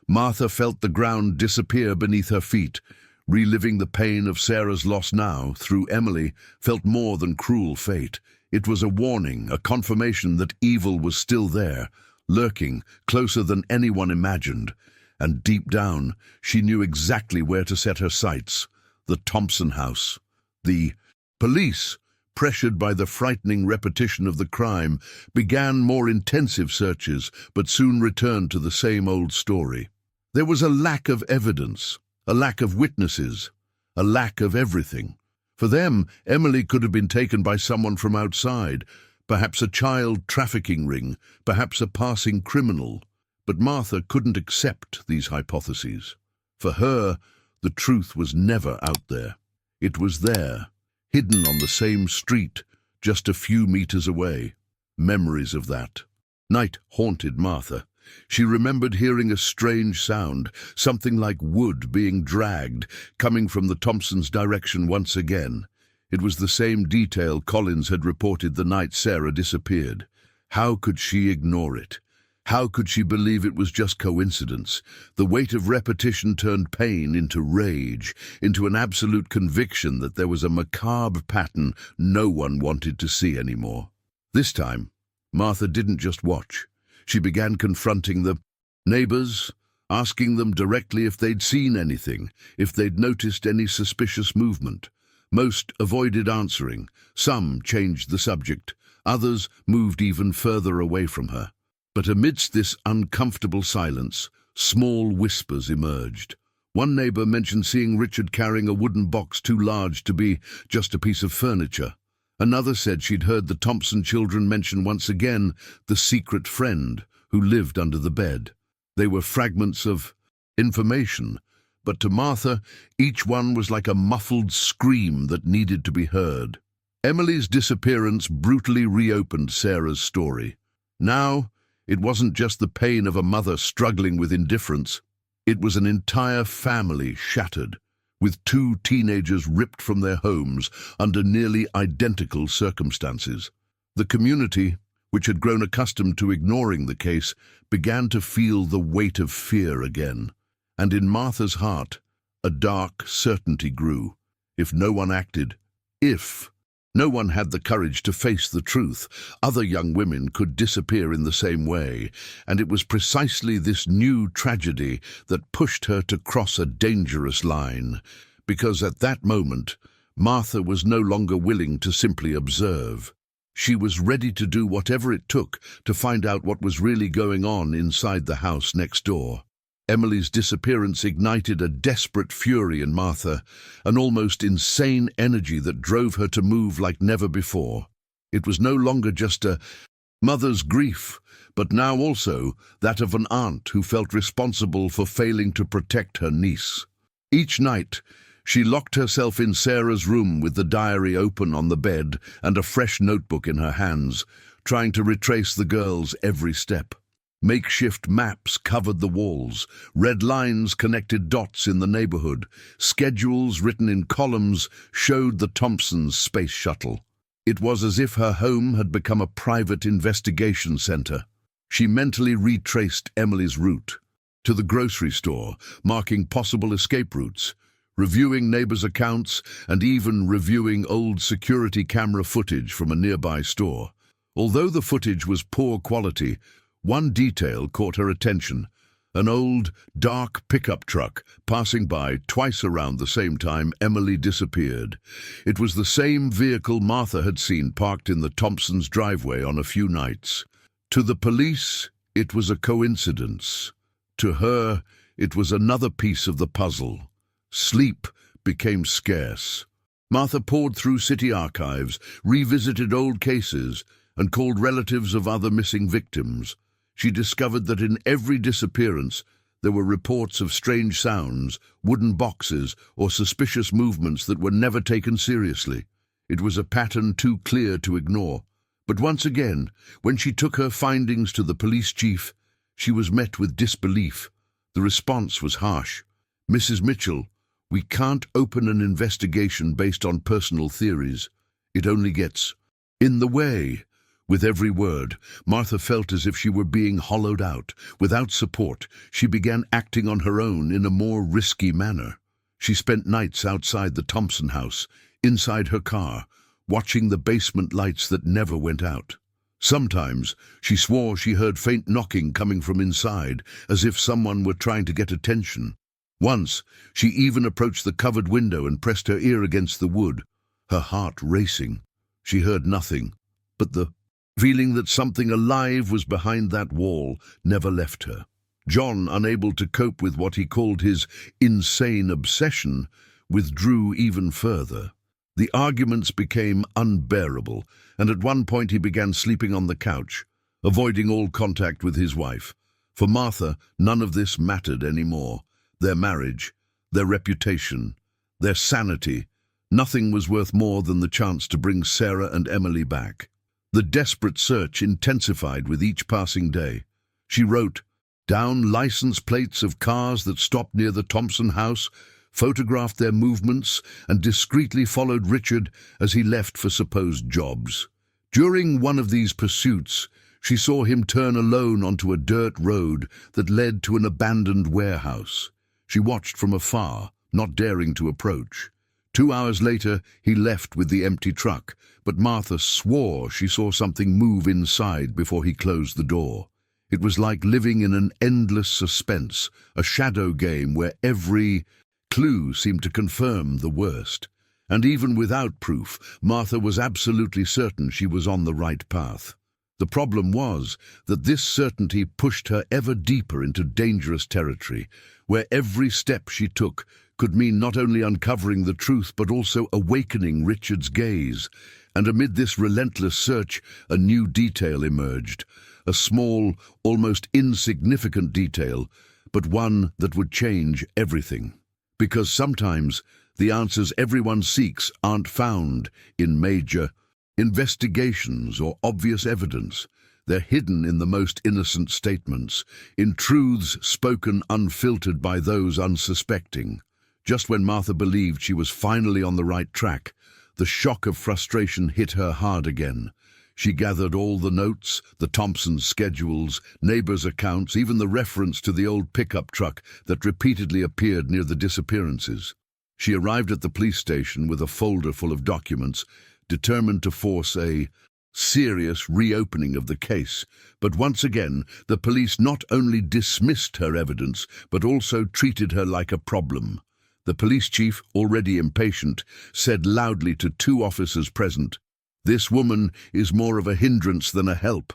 Martha felt the ground disappear beneath her feet. Reliving the pain of Sarah's loss now, through Emily, felt more than cruel fate. It was a warning, a confirmation that evil was still there, lurking, closer than anyone imagined. And deep down, she knew exactly where to set her sights. The Thompson house. The police, pressured by the frightening repetition of the crime, began more intensive searches, but soon returned to the same old story. There was a lack of evidence, a lack of witnesses, a lack of everything. For them, Emily could have been taken by someone from outside, perhaps a child trafficking ring, perhaps a passing criminal. But Martha couldn't accept these hypotheses. For her, the truth was never out there. It was there, hidden on the same street, just a few meters away. Memories of that night haunted Martha. She remembered hearing a strange sound, something like wood being dragged, coming from the Thompsons' direction once again. It was the same detail Collins had reported the night Sarah disappeared. How could she ignore it? How could she believe it was just coincidence? The weight of repetition turned pain into rage, into an absolute conviction that there was a macabre pattern no one wanted to see anymore. This time, Martha didn't just watch. She began confronting the neighbors, asking them directly if they'd seen anything, if they'd noticed any suspicious movement. Most avoided answering. Some changed the subject. Others moved even further away from her. But amidst this uncomfortable silence, small whispers emerged. One neighbor mentioned seeing Richard carrying a wooden box too large to be just a piece of furniture. Another said she'd heard the Thompson children mention once again the secret friend who lived under the bed. They were fragments of information, but to Martha, each one was like a muffled scream that needed to be heard. Emily's disappearance brutally reopened Sarah's story. Now, it wasn't just the pain of a mother struggling with indifference. It was an entire family shattered, with 2 teenagers ripped from their homes under nearly identical circumstances. The community, which had grown accustomed to ignoring the case, began to feel the weight of fear again. And in Martha's heart, a dark certainty grew. If no one acted, if no one had the courage to face the truth, other young women could disappear in the same way, and it was precisely this new tragedy that pushed her to cross a dangerous line, because at that moment, Martha was no longer willing to simply observe. She was ready to do whatever it took to find out what was really going on inside the house next door. Emily's disappearance ignited a desperate fury in Martha, an almost insane energy that drove her to move like never before. It was no longer just a mother's grief, but now also that of an aunt who felt responsible for failing to protect her niece. Each night, she locked herself in Sarah's room with the diary open on the bed and a fresh notebook in her hands, trying to retrace the girl's every step. Makeshift maps covered the walls, red lines connected dots in the neighborhood, schedules written in columns showed the Thompsons' space shuttle. It was as if her home had become a private investigation center. She mentally retraced Emily's route to the grocery store, marking possible escape routes, reviewing neighbors' accounts, and even reviewing old security camera footage from a nearby store. Although the footage was poor quality, one detail caught her attention: an old, dark pickup truck passing by twice around the same time Emily disappeared. It was the same vehicle Martha had seen parked in the Thompsons' driveway on a few nights. To the police, it was a coincidence. To her, it was another piece of the puzzle. Sleep became scarce. Martha pored through city archives, revisited old cases, and called relatives of other missing victims. She discovered that in every disappearance there were reports of strange sounds, wooden boxes, or suspicious movements that were never taken seriously. It was a pattern too clear to ignore. But once again, when she took her findings to the police chief, she was met with disbelief. The response was harsh. "Mrs. Mitchell, we can't open an investigation based on personal theories. It only gets in the way." With every word, Martha felt as if she were being hollowed out. Without support, she began acting on her own in a more risky manner. She spent nights outside the Thompson house, inside her car, watching the basement lights that never went out. Sometimes she swore she heard faint knocking coming from inside, as if someone were trying to get attention. Once, she even approached the covered window and pressed her ear against the wood, her heart racing. She heard nothing, but the feeling that something alive was behind that wall never left her. John, unable to cope with what he called his insane obsession, withdrew even further. The arguments became unbearable, and at one point he began sleeping on the couch, avoiding all contact with his wife. For Martha, none of this mattered anymore. Their marriage, their reputation, their sanity, nothing was worth more than the chance to bring Sarah and Emily back. The desperate search intensified with each passing day. She wrote down license plates of cars that stopped near the Thompson house, photographed their movements, and discreetly followed Richard as he left for supposed jobs. During one of these pursuits, she saw him turn alone onto a dirt road that led to an abandoned warehouse. She watched from afar, not daring to approach. 2 hours later, he left with the empty truck, but Martha swore she saw something move inside before he closed the door. It was like living in an endless suspense, a shadow game where every clue seemed to confirm the worst. And even without proof, Martha was absolutely certain she was on the right path. The problem was that this certainty pushed her ever deeper into dangerous territory, where every step she took could mean not only uncovering the truth but also awakening Richard's gaze. And amid this relentless search, a new detail emerged. A small, almost insignificant detail, but one that would change everything. Because sometimes the answers everyone seeks aren't found in major investigations or obvious evidence. They're hidden in the most innocent statements, in truths spoken unfiltered by those unsuspecting. Just when Martha believed she was finally on the right track, the shock of frustration hit her hard again. She gathered all the notes, the Thompsons' schedules, neighbors' accounts, even the reference to the old pickup truck that repeatedly appeared near the disappearances. She arrived at the police station with a folder full of documents, determined to force a serious reopening of the case. But once again, the police not only dismissed her evidence, but also treated her like a problem. The police chief, already impatient, said loudly to 2 officers present, "This woman is more of a hindrance than a help.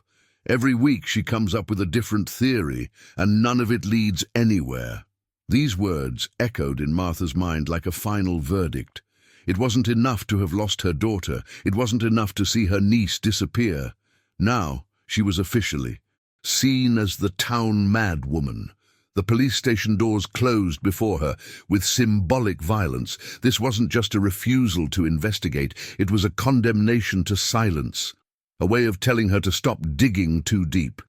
Every week she comes up with a different theory, and none of it leads anywhere." These words echoed in Martha's mind like a final verdict. It wasn't enough to have lost her daughter. It wasn't enough to see her niece disappear. Now she was officially seen as the town mad woman. The police station doors closed before her with symbolic violence. This wasn't just a refusal to investigate, it was a condemnation to silence, a way of telling her to stop digging too deep.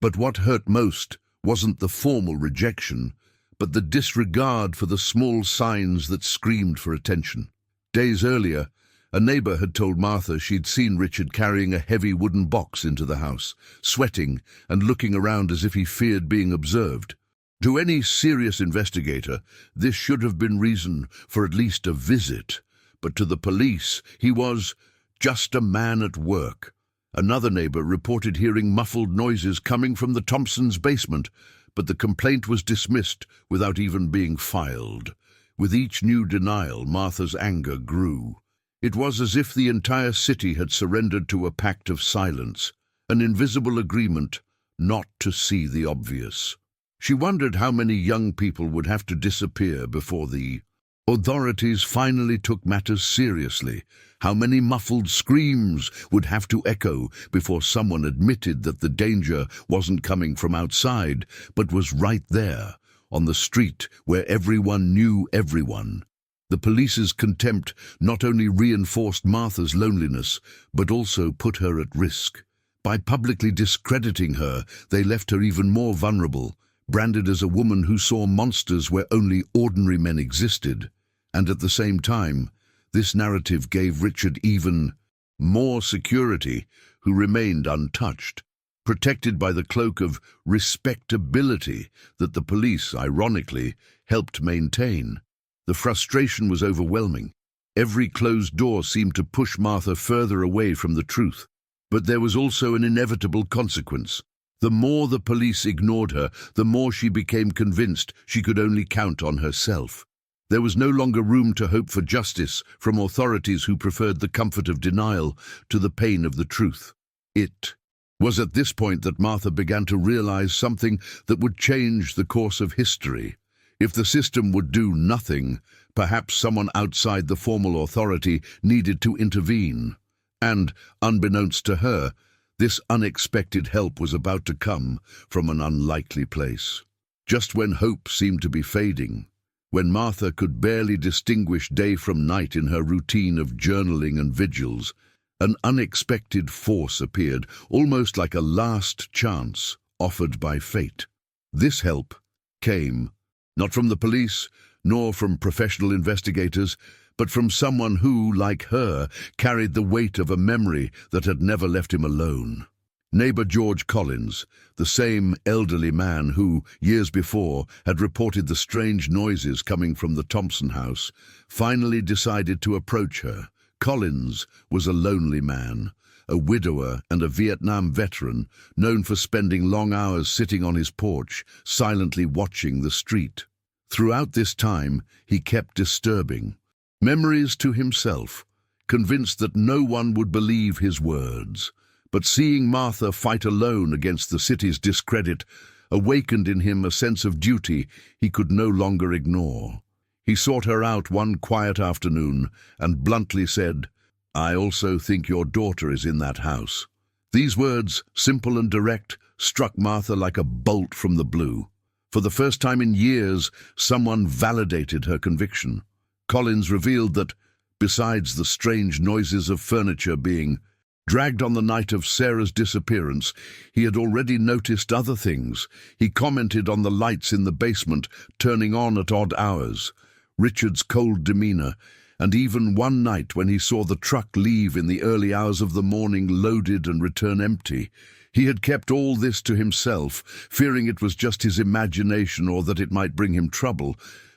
But what hurt most wasn't the formal rejection, but the disregard for the small signs that screamed for attention. Days earlier, a neighbor had told Martha she'd seen Richard carrying a heavy wooden box into the house, sweating and looking around as if he feared being observed. To any serious investigator, this should have been reason for at least a visit, but to the police, he was just a man at work. Another neighbor reported hearing muffled noises coming from the Thompsons' basement, but the complaint was dismissed without even being filed. With each new denial, Martha's anger grew. It was as if the entire city had surrendered to a pact of silence, an invisible agreement not to see the obvious. She wondered how many young people would have to disappear before the authorities finally took matters seriously, how many muffled screams would have to echo before someone admitted that the danger wasn't coming from outside, but was right there, on the street where everyone knew everyone. The police's contempt not only reinforced Martha's loneliness, but also put her at risk. By publicly discrediting her, they left her even more vulnerable, branded as a woman who saw monsters where only ordinary men existed. And at the same time, this narrative gave Richard even more security, who remained untouched, protected by the cloak of respectability that the police, ironically, helped maintain. The frustration was overwhelming. Every closed door seemed to push Martha further away from the truth. But there was also an inevitable consequence. The more the police ignored her, the more she became convinced she could only count on herself. There was no longer room to hope for justice from authorities who preferred the comfort of denial to the pain of the truth. It was at this point that Martha began to realize something that would change the course of history. If the system would do nothing, perhaps someone outside the formal authority needed to intervene. And, unbeknownst to her, this unexpected help was about to come from an unlikely place. Just when hope seemed to be fading, when Martha could barely distinguish day from night in her routine of journaling and vigils, an unexpected force appeared, almost like a last chance offered by fate. This help came not from the police, nor from professional investigators, but from someone who, like her, carried the weight of a memory that had never left him alone. Neighbor George Collins, the same elderly man who, years before, had reported the strange noises coming from the Thompson house, finally decided to approach her. Collins was a lonely man, a widower and a Vietnam veteran, known for spending long hours sitting on his porch, silently watching the street. Throughout this time, he kept disturbing memories to himself, convinced that no one would believe his words. But seeing Martha fight alone against the city's discredit awakened in him a sense of duty he could no longer ignore. He sought her out one quiet afternoon and bluntly said, "I also think your daughter is in that house." These words, simple and direct, struck Martha like a bolt from the blue. For the first time in years, someone validated her conviction. Collins revealed that, besides the strange noises of furniture being dragged on the night of Sarah's disappearance, he had already noticed other things. He commented on the lights in the basement turning on at odd hours, Richard's cold demeanor, and even one night when he saw the truck leave in the early hours of the morning loaded and return empty. He had kept all this to himself, fearing it was just his imagination or that it might bring him trouble.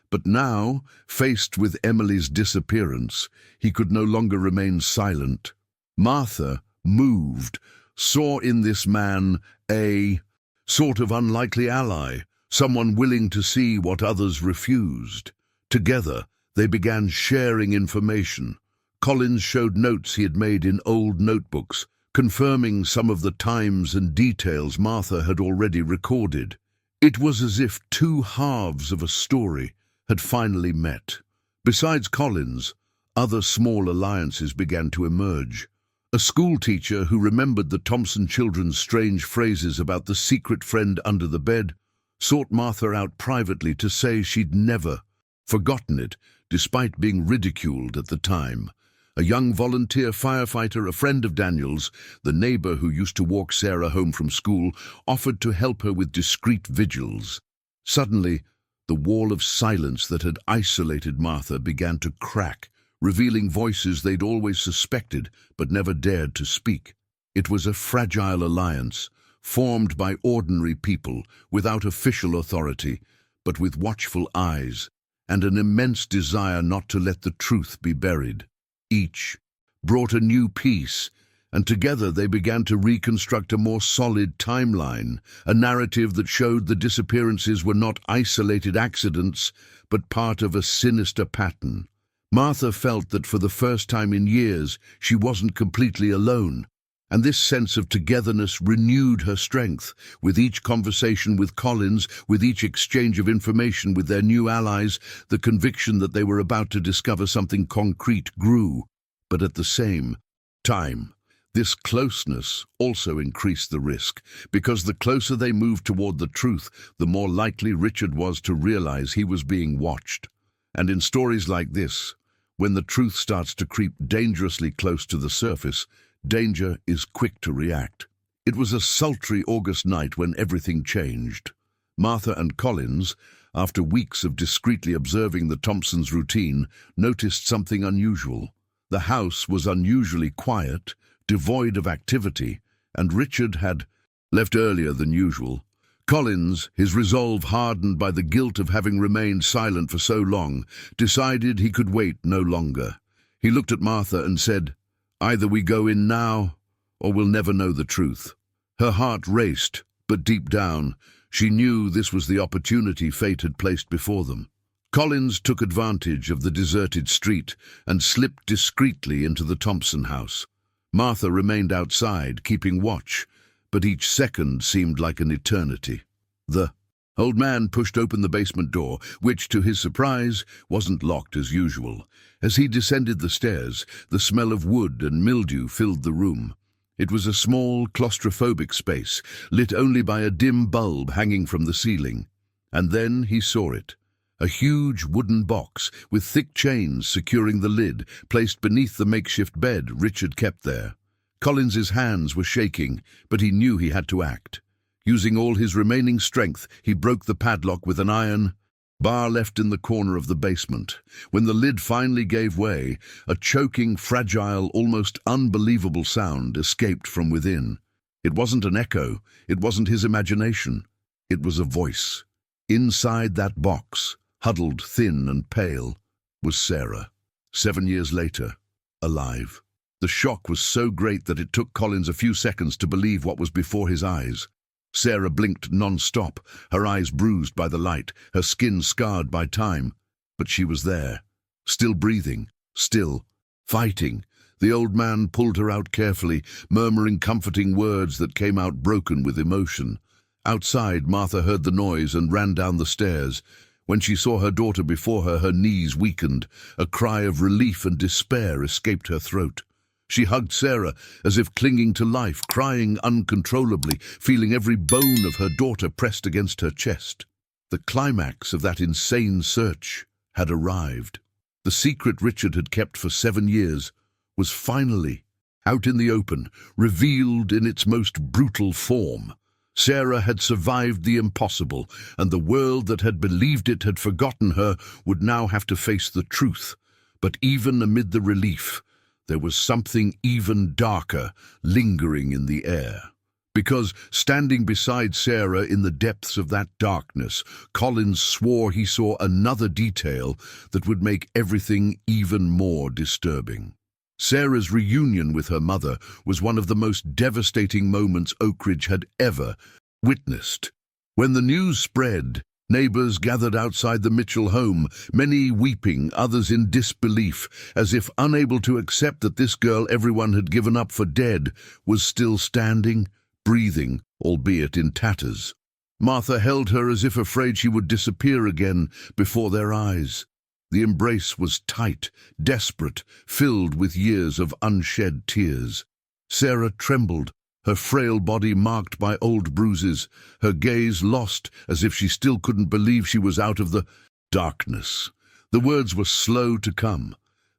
But now, faced with Emily's disappearance, he could no longer remain silent. Martha, moved, saw in this man a sort of unlikely ally, someone willing to see what others refused. Together, they began sharing information. Collins showed notes he had made in old notebooks, confirming some of the times and details Martha had already recorded. It was as if two halves of a story had finally met. Besides Collins, other small alliances began to emerge. A school teacher who remembered the Thompson children's strange phrases about the secret friend under the bed sought Martha out privately to say she'd never forgotten it, despite being ridiculed at the time. A young volunteer firefighter, a friend of Daniel's, the neighbor who used to walk Sarah home from school, offered to help her with discreet vigils. Suddenly, the wall of silence that had isolated Martha began to crack, revealing voices they'd always suspected but never dared to speak. It was a fragile alliance, formed by ordinary people, without official authority, but with watchful eyes, and an immense desire not to let the truth be buried. Each brought a new piece, and together they began to reconstruct a more solid timeline, a narrative that showed the disappearances were not isolated accidents, but part of a sinister pattern. Martha felt that for the first time in years she wasn't completely alone, and this sense of togetherness renewed her strength. With each conversation with Collins, with each exchange of information with their new allies, the conviction that they were about to discover something concrete grew. But at the same time, this closeness also increased the risk, because the closer they moved toward the truth, the more likely Richard was to realize he was being watched. And in stories like this, when the truth starts to creep dangerously close to the surface, danger is quick to react. It was a sultry August night when everything changed. Martha and Collins, after weeks of discreetly observing the Thompsons' routine, noticed something unusual. The house was unusually quiet, devoid of activity, and Richard had left earlier than usual. Collins, his resolve hardened by the guilt of having remained silent for so long, decided he could wait no longer. He looked at Martha and said, "Either we go in now, or we'll never know the truth." Her heart raced, but deep down, she knew this was the opportunity fate had placed before them. Collins took advantage of the deserted street and slipped discreetly into the Thompson house. Martha remained outside, keeping watch, but each second seemed like an eternity. The old man pushed open the basement door, which, to his surprise, wasn't locked as usual. As he descended the stairs, the smell of wood and mildew filled the room. It was a small, claustrophobic space, lit only by a dim bulb hanging from the ceiling. And then he saw it. A huge wooden box with thick chains securing the lid, placed beneath the makeshift bed Richard kept there. Collins's hands were shaking, but he knew he had to act. Using all his remaining strength, he broke the padlock with an iron bar left in the corner of the basement. When the lid finally gave way, a choking, fragile, almost unbelievable sound escaped from within. It wasn't an echo, it wasn't his imagination. It was a voice. Inside that box, huddled, thin and pale, was Sarah. 7 years later, alive. The shock was so great that it took Collins a few seconds to believe what was before his eyes. Sarah blinked non-stop, her eyes bruised by the light, her skin scarred by time. But she was there, still breathing, still fighting. The old man pulled her out carefully, murmuring comforting words that came out broken with emotion. Outside, Martha heard the noise and ran down the stairs. When she saw her daughter before her, her knees weakened. A cry of relief and despair escaped her throat. She hugged Sarah as if clinging to life, crying uncontrollably, feeling every bone of her daughter pressed against her chest. The climax of that insane search had arrived. The secret Richard had kept for 7 years was finally out in the open, revealed in its most brutal form. Sarah had survived the impossible, and the world that had believed it had forgotten her would now have to face the truth. But even amid the relief, there was something even darker lingering in the air. Because, standing beside Sarah in the depths of that darkness, Collins swore he saw another detail that would make everything even more disturbing. Sarah's reunion with her mother was one of the most devastating moments Oakridge had ever witnessed. When the news spread, neighbors gathered outside the Mitchell home, many weeping, others in disbelief, as if unable to accept that this girl everyone had given up for dead was still standing, breathing, albeit in tatters. Martha held her as if afraid she would disappear again before their eyes. The embrace was tight, desperate, filled with years of unshed tears. Sarah trembled, her frail body marked by old bruises, her gaze lost as if she still couldn't believe she was out of the darkness. The words were slow to come.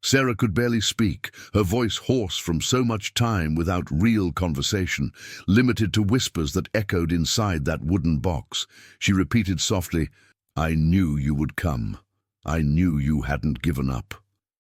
Sarah could barely speak, her voice hoarse from so much time without real conversation, limited to whispers that echoed inside that wooden box. She repeated softly, "I knew you would come. I knew you hadn't given up."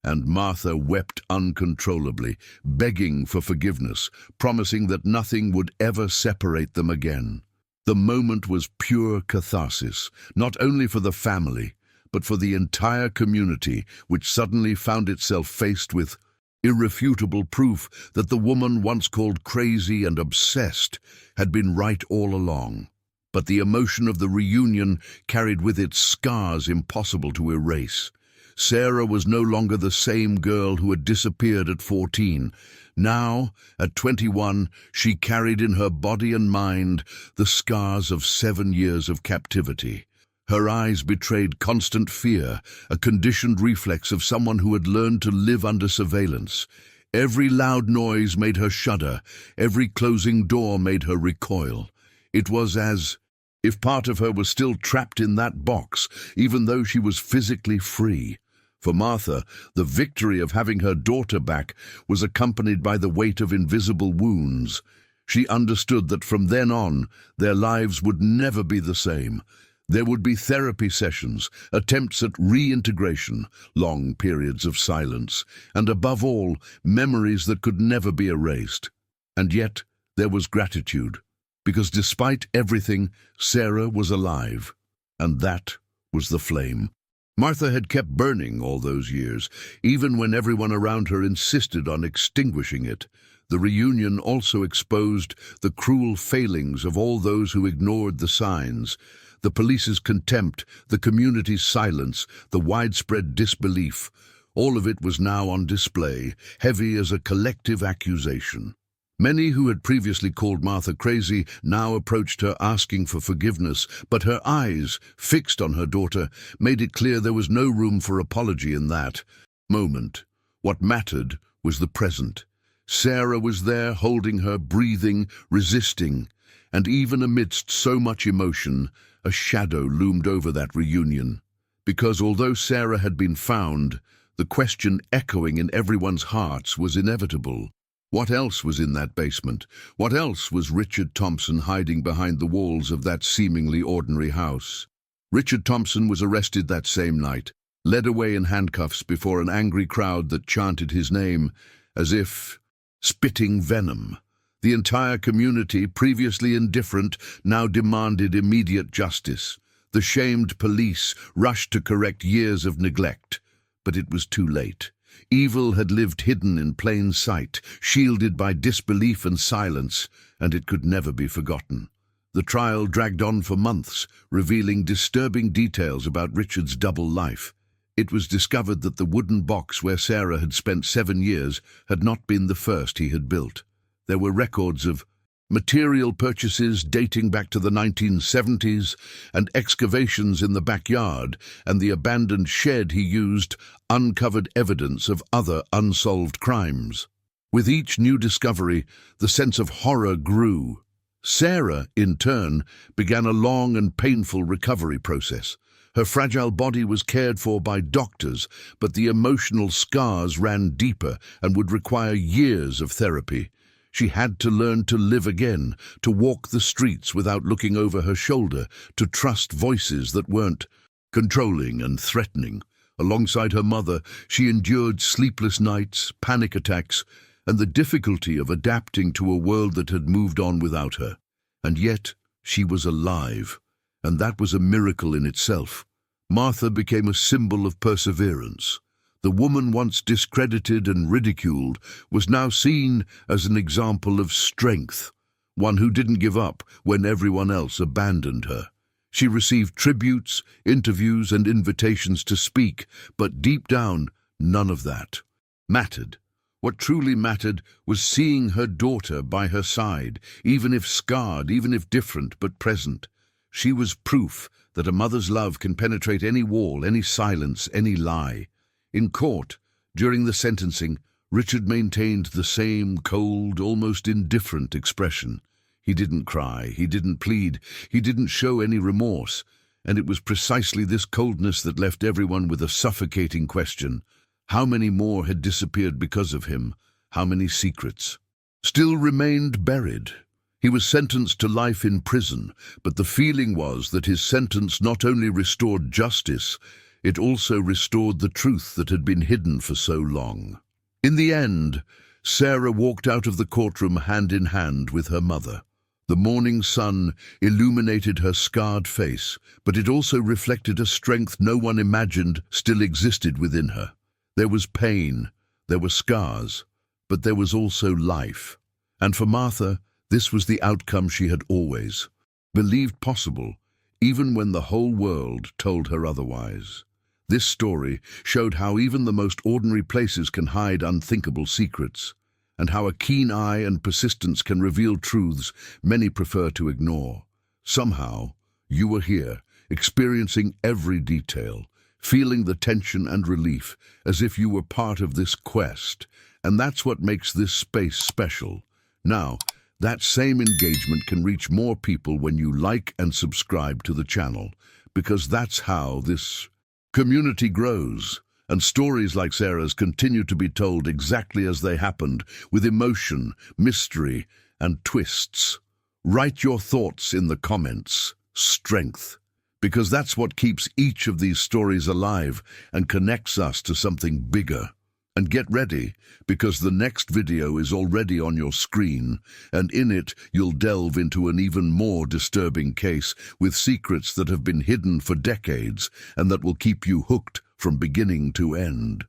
And Martha wept uncontrollably, begging for forgiveness, promising that nothing would ever separate them again. The moment was pure catharsis, not only for the family, but for the entire community, which suddenly found itself faced with irrefutable proof that the woman once called crazy and obsessed had been right all along. But the emotion of the reunion carried with it scars impossible to erase. Sarah was no longer the same girl who had disappeared at 14. Now, at 21, she carried in her body and mind the scars of 7 years of captivity. Her eyes betrayed constant fear, a conditioned reflex of someone who had learned to live under surveillance. Every loud noise made her shudder, every closing door made her recoil. It was as if part of her was still trapped in that box, even though she was physically free. For Martha, the victory of having her daughter back was accompanied by the weight of invisible wounds. She understood that from then on, their lives would never be the same. There would be therapy sessions, attempts at reintegration, long periods of silence, and above all, memories that could never be erased. And yet, there was gratitude, because despite everything, Sarah was alive, and that was the flame. Martha had kept burning all those years, even when everyone around her insisted on extinguishing it. The reunion also exposed the cruel failings of all those who ignored the signs. The police's contempt, the community's silence, the widespread disbelief, all of it was now on display, heavy as a collective accusation. Many who had previously called Martha crazy now approached her asking for forgiveness, but her eyes, fixed on her daughter, made it clear there was no room for apology in that moment. What mattered was the present. Sarah was there, holding her, breathing, resisting, and even amidst so much emotion, a shadow loomed over that reunion. Because although Sarah had been found, the question echoing in everyone's hearts was inevitable. What else was in that basement? What else was Richard Thompson hiding behind the walls of that seemingly ordinary house? Richard Thompson was arrested that same night, led away in handcuffs before an angry crowd that chanted his name, as if spitting venom. The entire community, previously indifferent, now demanded immediate justice. The shamed police rushed to correct years of neglect, but it was too late. Evil had lived hidden in plain sight, shielded by disbelief and silence, and it could never be forgotten. The trial dragged on for months, revealing disturbing details about Richard's double life. It was discovered that the wooden box where Sarah had spent 7 years had not been the first he had built. There were records of material purchases dating back to the 1970s and excavations in the backyard, and the abandoned shed he used uncovered evidence of other unsolved crimes. With each new discovery, the sense of horror grew. Sarah, in turn, began a long and painful recovery process. Her fragile body was cared for by doctors, but the emotional scars ran deeper and would require years of therapy. She had to learn to live again, to walk the streets without looking over her shoulder, to trust voices that weren't controlling and threatening. Alongside her mother, she endured sleepless nights, panic attacks, and the difficulty of adapting to a world that had moved on without her. And yet, she was alive, and that was a miracle in itself. Martha became a symbol of perseverance. The woman once discredited and ridiculed was now seen as an example of strength, one who didn't give up when everyone else abandoned her. She received tributes, interviews, and invitations to speak, but deep down, none of that mattered. What truly mattered was seeing her daughter by her side, even if scarred, even if different, but present. She was proof that a mother's love can penetrate any wall, any silence, any lie. In court, during the sentencing, Richard maintained the same cold, almost indifferent expression. He didn't cry, he didn't plead, he didn't show any remorse, and it was precisely this coldness that left everyone with a suffocating question. How many more had disappeared because of him? How many secrets still remained buried? He was sentenced to life in prison, but the feeling was that his sentence not only restored justice, it also restored the truth that had been hidden for so long. In the end, Sarah walked out of the courtroom hand in hand with her mother. The morning sun illuminated her scarred face, but it also reflected a strength no one imagined still existed within her. There was pain, there were scars, but there was also life. And for Martha, this was the outcome she had always believed possible, even when the whole world told her otherwise. This story showed how even the most ordinary places can hide unthinkable secrets, and how a keen eye and persistence can reveal truths many prefer to ignore. Somehow, you were here, experiencing every detail, feeling the tension and relief, as if you were part of this quest, and that's what makes this space special. Now, that same engagement can reach more people when you like and subscribe to the channel, because that's how this community grows, and stories like Sarah's continue to be told exactly as they happened, with emotion, mystery, and twists. Write your thoughts in the comments. Strength. Because that's what keeps each of these stories alive and connects us to something bigger. And get ready, because the next video is already on your screen, and in it you'll delve into an even more disturbing case with secrets that have been hidden for decades and that will keep you hooked from beginning to end.